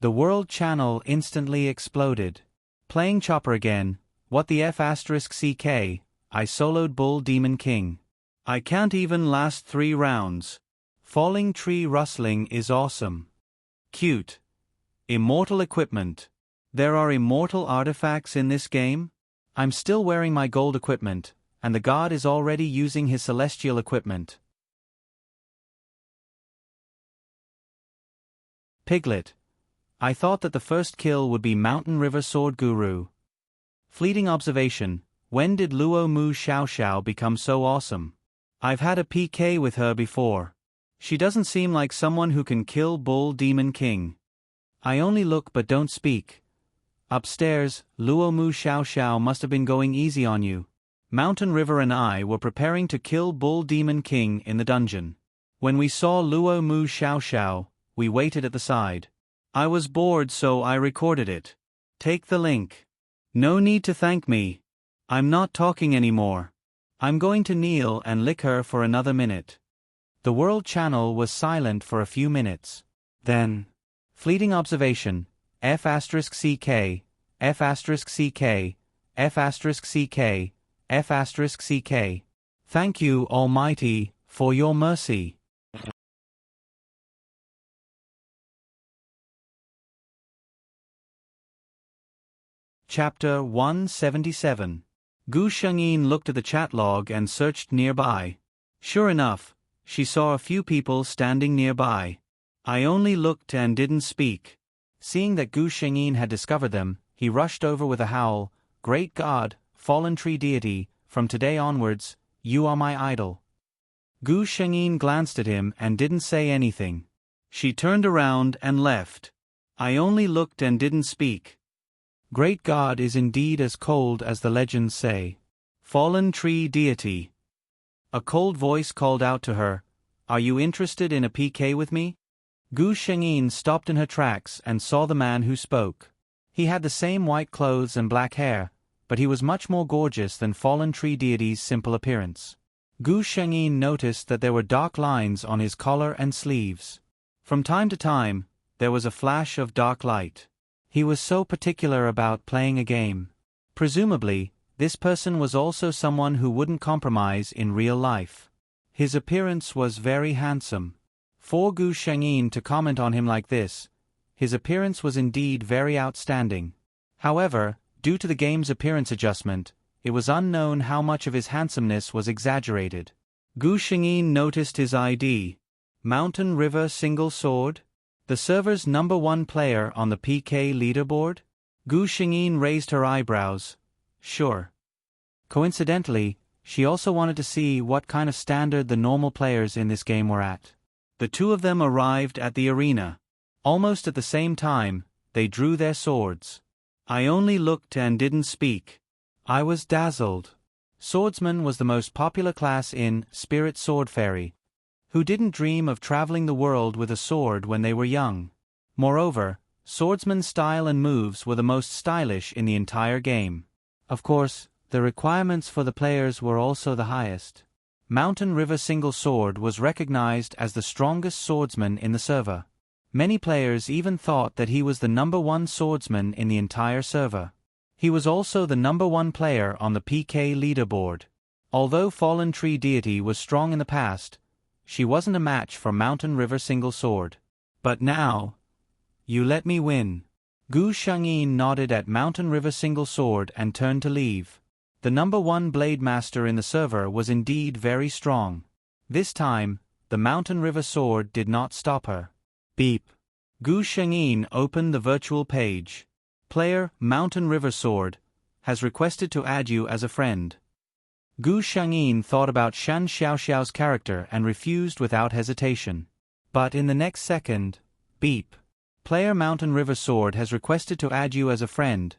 The world channel instantly exploded. Playing Chopper again, what the F***ck, I soloed Bull Demon King. I can't even last 3 rounds. Falling tree rustling is awesome. Cute. Immortal equipment. There are immortal artifacts in this game? I'm still wearing my gold equipment, and the god is already using his celestial equipment. Piglet. I thought that the first kill would be Mountain River Sword Guru. Fleeting observation, when did Luo Mu Xiao Xiao become so awesome? I've had a PK with her before. She doesn't seem like someone who can kill Bull Demon King. I only look but don't speak. Upstairs, Luo Mu Xiao Xiao must have been going easy on you. Mountain River and I were preparing to kill Bull Demon King in the dungeon. When we saw Luo Mu Xiao Xiao, we waited at the side. I was bored so I recorded it. Take the link. No need to thank me. I'm not talking anymore. I'm going to kneel and lick her for another minute. The world channel was silent for a few minutes. Then, fleeting observation, F*CK, F*CK, F*CK, F*CK. Thank you, Almighty, for your mercy. Chapter 177. Gu Shengyin looked at the chat log and searched nearby. Sure enough, she saw a few people standing nearby. I only looked and didn't speak. Seeing that Gu Shengyin had discovered them, he rushed over with a howl. Great God, fallen tree deity, from today onwards, you are my idol. Gu Shengyin glanced at him and didn't say anything. She turned around and left. I only looked and didn't speak. Great God is indeed as cold as the legends say. Fallen tree deity. A cold voice called out to her, "Are you interested in a PK with me?" Gu Shengyin stopped in her tracks and saw the man who spoke. He had the same white clothes and black hair, but he was much more gorgeous than fallen tree deity's simple appearance. Gu Shengyin noticed that there were dark lines on his collar and sleeves. From time to time, there was a flash of dark light. He was so particular about playing a game. Presumably, this person was also someone who wouldn't compromise in real life. His appearance was very handsome. For Gu Shengyin to comment on him like this, his appearance was indeed very outstanding. However, due to the game's appearance adjustment, it was unknown how much of his handsomeness was exaggerated. Gu Shengyin noticed his ID. Mountain River Single Sword? The server's #1 player on the PK leaderboard? Gu Shengyin raised her eyebrows. Sure. Coincidentally, she also wanted to see what kind of standard the normal players in this game were at. The two of them arrived at the arena. Almost at the same time, they drew their swords. I only looked and didn't speak. I was dazzled. Swordsman was the most popular class in Spirit Sword Fairy. Who didn't dream of traveling the world with a sword when they were young? Moreover, swordsman's style and moves were the most stylish in the entire game. Of course, the requirements for the players were also the highest. Mountain River Single Sword was recognized as the strongest swordsman in the server. Many players even thought that he was the #1 swordsman in the entire server. He was also the #1 player on the PK leaderboard. Although Fallen Tree Deity was strong in the past, she wasn't a match for Mountain River Single Sword. But now, you let me win. Gu Shengyin nodded at Mountain River Single Sword and turned to leave. The #1 Blade Master in the server was indeed very strong. This time, the Mountain River Sword did not stop her. Beep. Gu Shengyin opened the virtual page. Player, Mountain River Sword, has requested to add you as a friend. Gu Shengyin thought about Shan Xiaoxiao's character and refused without hesitation. But in the next second, beep. Player Mountain River Sword has requested to add you as a friend.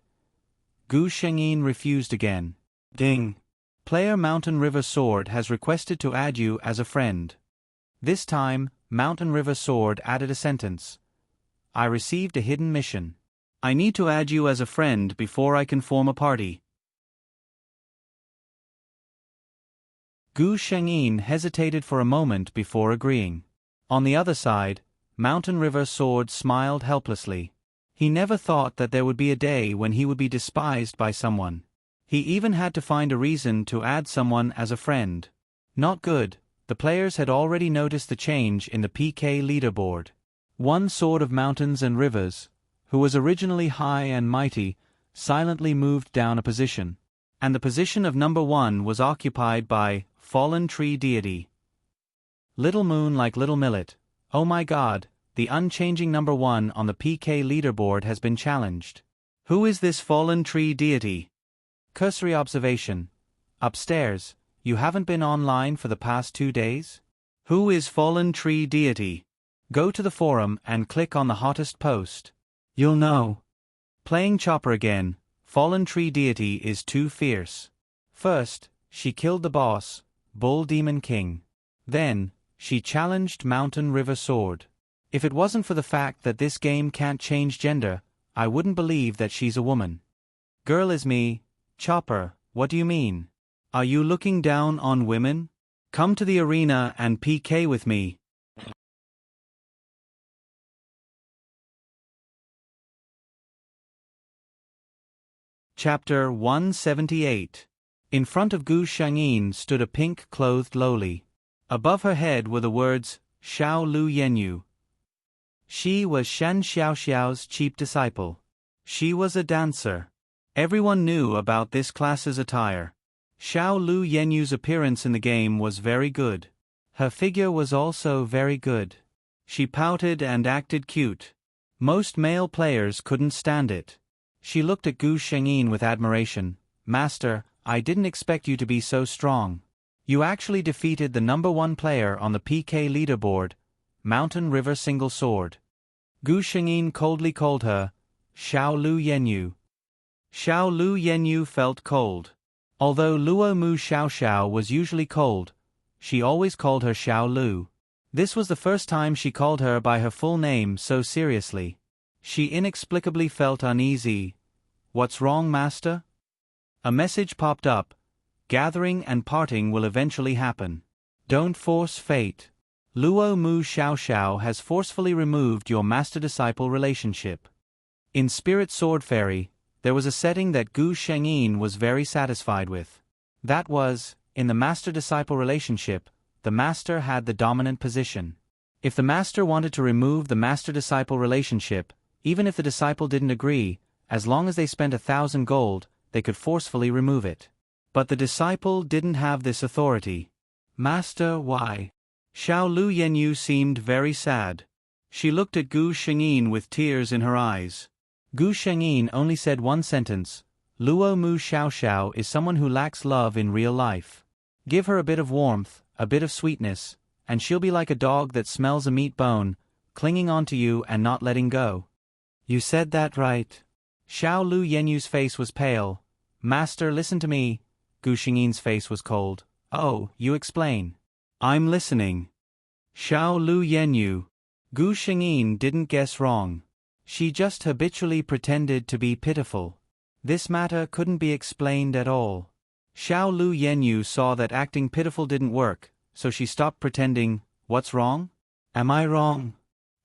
Gu Shengyin refused again. Ding. Player Mountain River Sword has requested to add you as a friend. This time, Mountain River Sword added a sentence. I received a hidden mission. I need to add you as a friend before I can form a party. Gu Shengyin hesitated for a moment before agreeing. On the other side, Mountain River Sword smiled helplessly. He never thought that there would be a day when he would be despised by someone. He even had to find a reason to add someone as a friend. Not good. The players had already noticed the change in the PK leaderboard. One Sword of Mountains and Rivers, who was originally high and mighty, silently moved down a position. And the position of number 1 was occupied by Fallen Tree Deity. Little Moon like Little Millet. Oh my God, the unchanging number 1 on the PK leaderboard has been challenged. Who is this Fallen Tree Deity? Cursory observation. Upstairs, you haven't been online for the past 2 days? Who is Fallen Tree Deity? Go to the forum and click on the hottest post. You'll know. Playing Chopper again. Fallen Tree Deity is too fierce. First, she killed the boss, Bull Demon King. Then, she challenged Mountain River Sword. If it wasn't for the fact that this game can't change gender, I wouldn't believe that she's a woman. Girl is me. Chopper, what do you mean? Are you looking down on women? Come to the arena and PK with me. Chapter 178. In front of Gu Shangyin stood a pink-clothed lowly. Above her head were the words, Xiao Lu Yenyu. She was Shan Xiaoxiao's cheap disciple. She was a dancer. Everyone knew about this class's attire. Xiao Lu Yenyu's appearance in the game was very good. Her figure was also very good. She pouted and acted cute. Most male players couldn't stand it. She looked at Gu Shengyin with admiration. Master, I didn't expect you to be so strong. You actually defeated the number 1 player on the PK leaderboard, Mountain River Single Sword. Gu Shengyin coldly called her Xiao Lu Yenyu. Xiao Lu Yenyu felt cold. Although Luo Mu Xiaoxiao was usually cold, she always called her Xiao Lu. This was the first time she called her by her full name so seriously. She inexplicably felt uneasy. What's wrong, master? A message popped up. Gathering and parting will eventually happen. Don't force fate. Luo Mu Xiaoxiao has forcefully removed your master-disciple relationship. In Spirit Sword Fairy, there was a setting that Gu Shengyin was very satisfied with. That was, in the master-disciple relationship, the master had the dominant position. If the master wanted to remove the master-disciple relationship, even if the disciple didn't agree, as long as they spent 1,000 gold, they could forcefully remove it. But the disciple didn't have this authority. Master, why? Xiao Lu Yenyu seemed very sad. She looked at Gu Shengyin with tears in her eyes. Gu Shengyin only said one sentence. Luo Mu Xiaoxiao is someone who lacks love in real life. Give her a bit of warmth, a bit of sweetness, and she'll be like a dog that smells a meat bone, clinging onto you and not letting go. You said that right. Xiao Lu Yenyu's face was pale. Master, listen to me. Gu Shengyin's face was cold. Oh, you explain. I'm listening. Xiao Lu Yenyu. Gu Shengyin didn't guess wrong. She just habitually pretended to be pitiful. This matter couldn't be explained at all. Xiao Lu Yenyu saw that acting pitiful didn't work, so she stopped pretending. What's wrong? Am I wrong?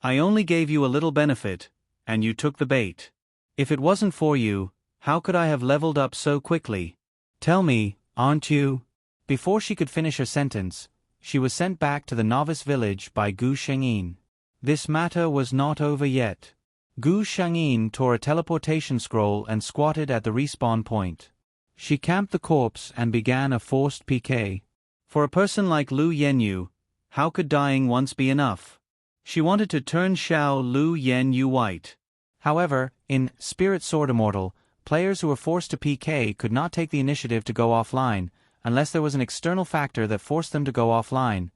I only gave you a little benefit, and you took the bait. If it wasn't for you, how could I have leveled up so quickly? Tell me, aren't you? Before she could finish her sentence, she was sent back to the novice village by Gu Shengyin. This matter was not over yet. Gu Shengyin tore a teleportation scroll and squatted at the respawn point. She camped the corpse and began a forced PK. For a person like Lu Yenyu, how could dying once be enough? She wanted to turn Xiao Lu Yenyu white. However, in Spirit Sword Immortal, players who were forced to PK could not take the initiative to go offline, unless there was an external factor that forced them to go offline.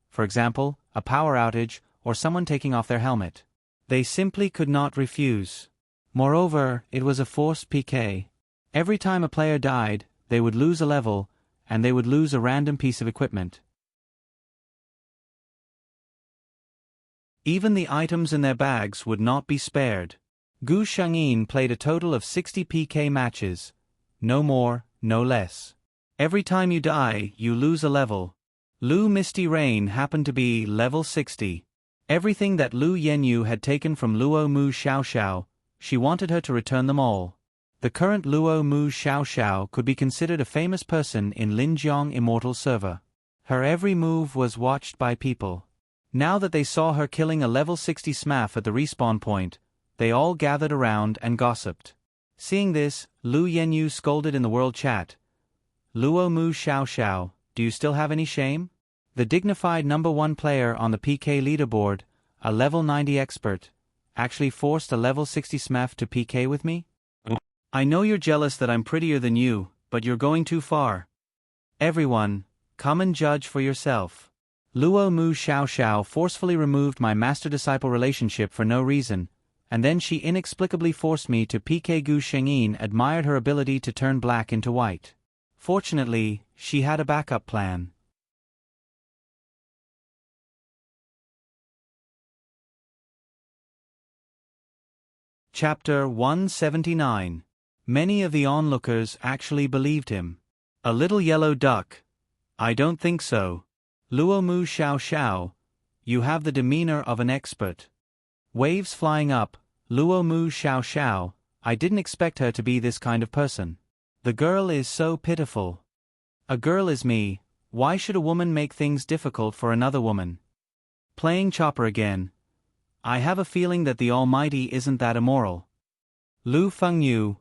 For example, a power outage, or someone taking off their helmet. They simply could not refuse. Moreover, it was a forced PK. Every time a player died, they would lose a level, and they would lose a random piece of equipment. Even the items in their bags would not be spared. Gu Shengyin played a total of 60 PK matches. No more, no less. Every time you die, you lose a level. Lu Misty Rain happened to be level 60. Everything that Lu Yenyu had taken from Luo Mu Xiaoxiao, she wanted her to return them all. The current Luo Mu Xiao Xiao could be considered a famous person in Linjiang Immortal server. Her every move was watched by people. Now that they saw her killing a level 60 smaf at the respawn point, they all gathered around and gossiped. Seeing this, Lu Yenyu scolded in the world chat. Luo Mu Xiao Xiao, do you still have any shame? The dignified #1 player on the PK leaderboard, a level 90 expert, actually forced a level 60 smaf to PK with me? I know you're jealous that I'm prettier than you, but you're going too far. Everyone, come and judge for yourself. Luo Mu Xiao Xiao forcefully removed my master-disciple relationship for no reason, and then she inexplicably forced me to PK. Gu Shengyin admired her ability to turn black into white. Fortunately, she had a backup plan. Chapter 179. Many of the onlookers actually believed him. A little yellow duck. I don't think so. Luo Mu Xiao Xiao, you have the demeanor of an expert. Waves flying up. Luo Mu Xiao Xiao, I didn't expect her to be this kind of person. The girl is so pitiful. A girl is me, why should a woman make things difficult for another woman? Playing chopper again. I have a feeling that the Almighty isn't that immoral. Lu Fengyu.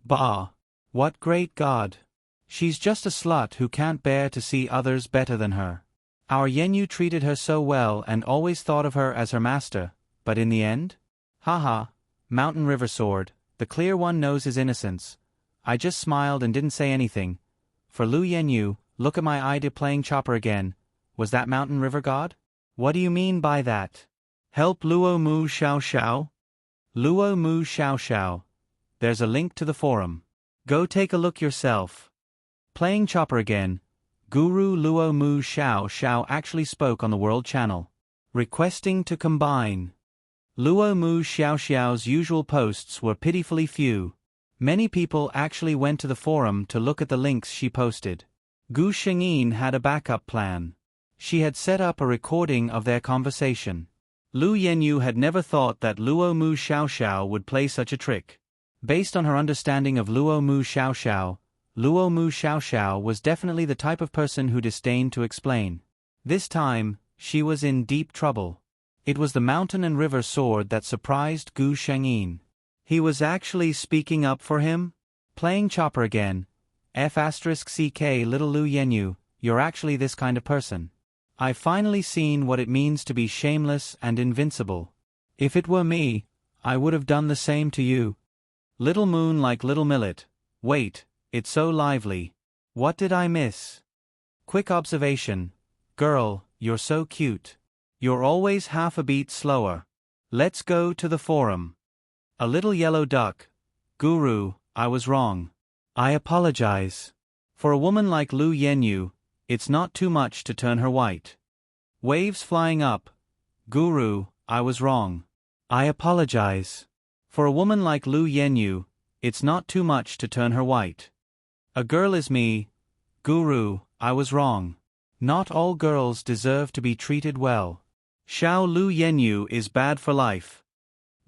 Bah. What great God. She's just a slut who can't bear to see others better than her. Our Yenyu treated her so well and always thought of her as her master, but in the end? Haha, Mountain River Sword, the clear one knows his innocence. I just smiled and didn't say anything. For Lu Yenyu, look at my idea playing chopper again. Was that Mountain River God? What do you mean by that? Help Luo Mu Xiao Xiao? Luo Mu Xiao Xiao. There's a link to the forum. Go take a look yourself. Playing chopper again. Guru Luo Mu Xiao Xiao actually spoke on the World Channel, requesting to combine. Luo Mu Xiao Xiao's usual posts were pitifully few. Many people actually went to the forum to look at the links she posted. Gu Shengyin had a backup plan. She had set up a recording of their conversation. Lu Yenyu had never thought that Luo Mu Xiao Xiao would play such a trick. Based on her understanding of Luo Mu Xiao Xiao, Luo Mu Xiao Xiao was definitely the type of person who disdained to explain. This time, she was in deep trouble. It was the Mountain and River Sword that surprised Gu Shengyin. He was actually speaking up for him? Playing chopper again. F***ck little Lu Yenyu, you're actually this kind of person. I've finally seen what it means to be shameless and invincible. If it were me, I would have done the same to you. Little moon like little millet. Wait, it's so lively. What did I miss? Quick observation. Girl, you're so cute. You're always half a beat slower. Let's go to the forum. A little yellow duck. Guru, I was wrong. I apologize. For a woman like Lu Yenyu, it's not too much to turn her white. Waves flying up. Guru, I was wrong. I apologize. For a woman like Lu Yenyu, it's not too much to turn her white. A girl is me. Guru, I was wrong. Not all girls deserve to be treated well. Xiao Lu Yenyu is bad for life.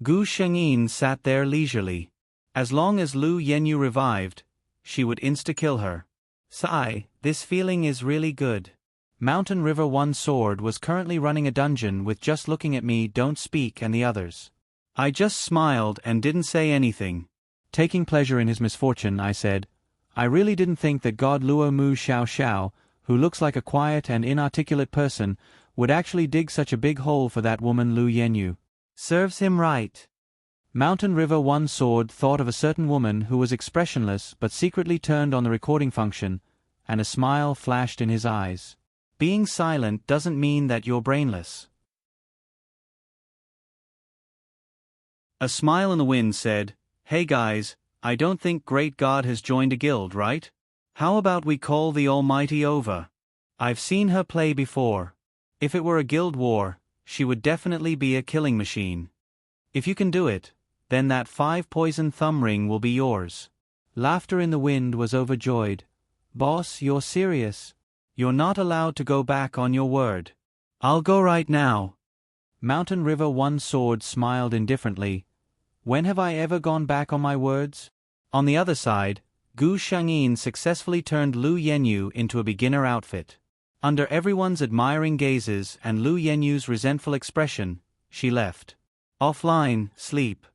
Gu Shengyin sat there leisurely. As long as Lu Yenyu revived, she would insta-kill her. Sigh, this feeling is really good. Mountain River 1 Sword was currently running a dungeon with just looking at me don't speak and the others. I just smiled and didn't say anything. Taking pleasure in his misfortune, I said, I really didn't think that God Luo Mu Xiao Xiao, who looks like a quiet and inarticulate person, would actually dig such a big hole for that woman Lu Yenyu. Serves him right. Mountain River 1 Sword thought of a certain woman who was expressionless but secretly turned on the recording function, and a smile flashed in his eyes. Being silent doesn't mean that you're brainless. A smile in the wind said, Hey guys, I don't think Great God has joined a guild, right? How about we call the Almighty over? I've seen her play before. If it were a guild war, she would definitely be a killing machine. If you can do it, then that 5 poison thumb ring will be yours. Laughter in the wind was overjoyed. Boss, you're serious. You're not allowed to go back on your word. I'll go right now. Mountain River 1 Sword smiled indifferently. When have I ever gone back on my words? On the other side, Gu Shangyin successfully turned Lu Yenyu into a beginner outfit. Under everyone's admiring gazes and Lu Yenyu's resentful expression, she left. Offline, sleep.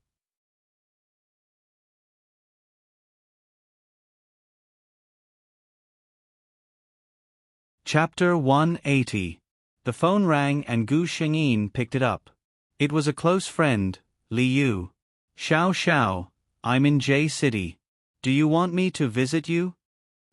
Chapter 180. The phone rang and Gu Shangyin picked it up. It was a close friend, Li Yu. Xiao Xiao, I'm in J City. Do you want me to visit you?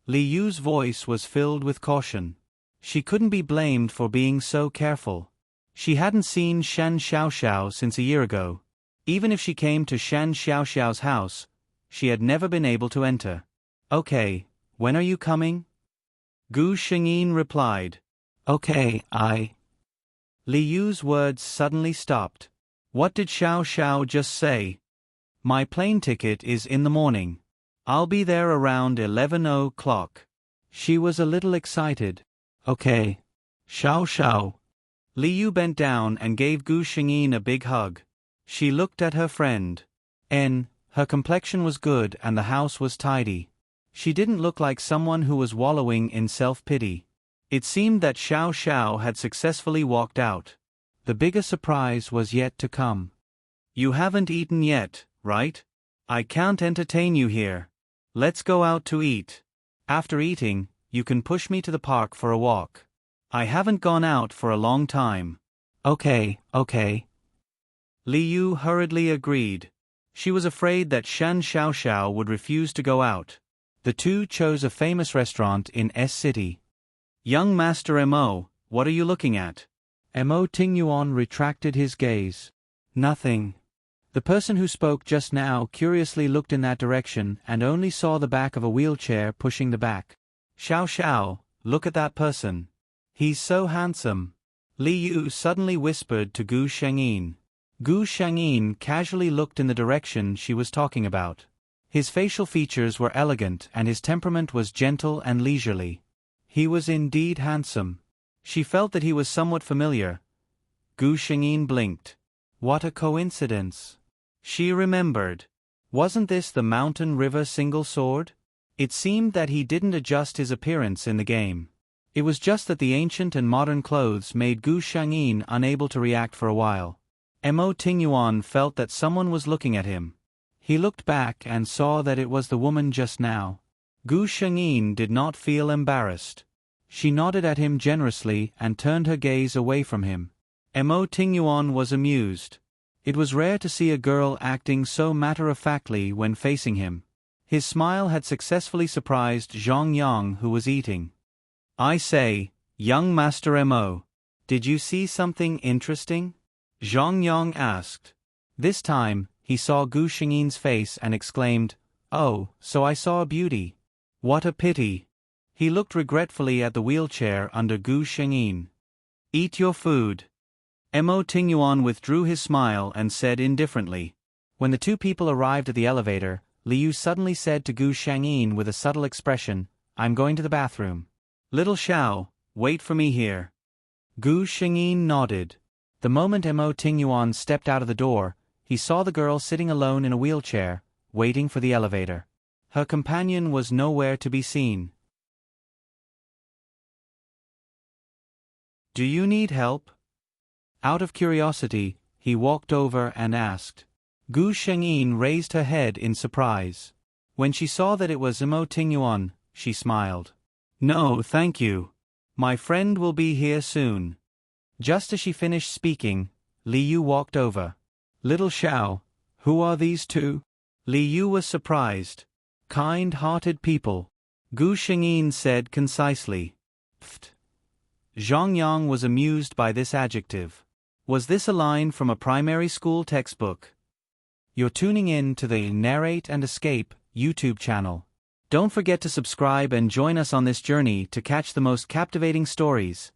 Li Yu's voice was filled with caution. She couldn't be blamed for being so careful. She hadn't seen Shan Xiaoxiao since a year ago. Even if she came to Shan Xiaoxiao's house, she had never been able to enter. Okay, when are you coming? Gu Shangyin replied. Okay, Li Yu's words suddenly stopped. What did Xiao Xiao just say? My plane ticket is in the morning. I'll be there around 11 o'clock. She was a little excited. Okay. Xiao Xiao. Li Yu bent down and gave Gu Shangyin a big hug. She looked at her friend. Her complexion was good and the house was tidy. She didn't look like someone who was wallowing in self-pity. It seemed that Xiao Xiao had successfully walked out. The bigger surprise was yet to come. You haven't eaten yet, right? I can't entertain you here. Let's go out to eat. After eating, you can push me to the park for a walk. I haven't gone out for a long time. Okay. Li Yu hurriedly agreed. She was afraid that Shan Xiaoxiao would refuse to go out. The two chose a famous restaurant in S City. Young Master Mo, what are you looking at? Mo Tingyuan retracted his gaze. Nothing. The person who spoke just now curiously looked in that direction and only saw the back of a wheelchair pushing the back. Xiao Xiao, look at that person. He's so handsome. Li Yu suddenly whispered to Gu Shangyin. Gu Shangyin casually looked in the direction she was talking about. His facial features were elegant and his temperament was gentle and leisurely. He was indeed handsome. She felt that he was somewhat familiar. Gu Shangyin blinked. What a coincidence. She remembered. Wasn't this the Mountain River single sword? It seemed that he didn't adjust his appearance in the game. It was just that the ancient and modern clothes made Gu Shangyin unable to react for a while. Mo Tingyuan felt that someone was looking at him. He looked back and saw that it was the woman just now. Gu Shangyin did not feel embarrassed. She nodded at him generously and turned her gaze away from him. Mo Tingyuan was amused. It was rare to see a girl acting so matter-of-factly when facing him. His smile had successfully surprised Zhang Yang, who was eating. I say, young Master Mo, did you see something interesting? Zhang Yang asked. This time, he saw Gu Shangyin's face and exclaimed, Oh, so I saw a beauty. What a pity. He looked regretfully at the wheelchair under Gu Shangyin. Eat your food. Mo Tingyuan withdrew his smile and said indifferently. When the two people arrived at the elevator, Li Yu suddenly said to Gu Shangyin with a subtle expression, I'm going to the bathroom. Little Xiao, wait for me here. Gu Shangyin nodded. The moment Mo Tingyuan stepped out of the door, he saw the girl sitting alone in a wheelchair, waiting for the elevator. Her companion was nowhere to be seen. Do you need help? Out of curiosity, he walked over and asked. Gu Shangyin raised her head in surprise. When she saw that it was Mo Tingyuan, she smiled. No, thank you. My friend will be here soon. Just as she finished speaking, Li Yu walked over. Little Xiao, who are these two? Li Yu was surprised. Kind-hearted people. Gu Shangyin said concisely. Pfft. Zhang Yang was amused by this adjective. Was this a line from a primary school textbook? You're tuning in to the Narrate and Escape YouTube channel. Don't forget to subscribe and join us on this journey to catch the most captivating stories.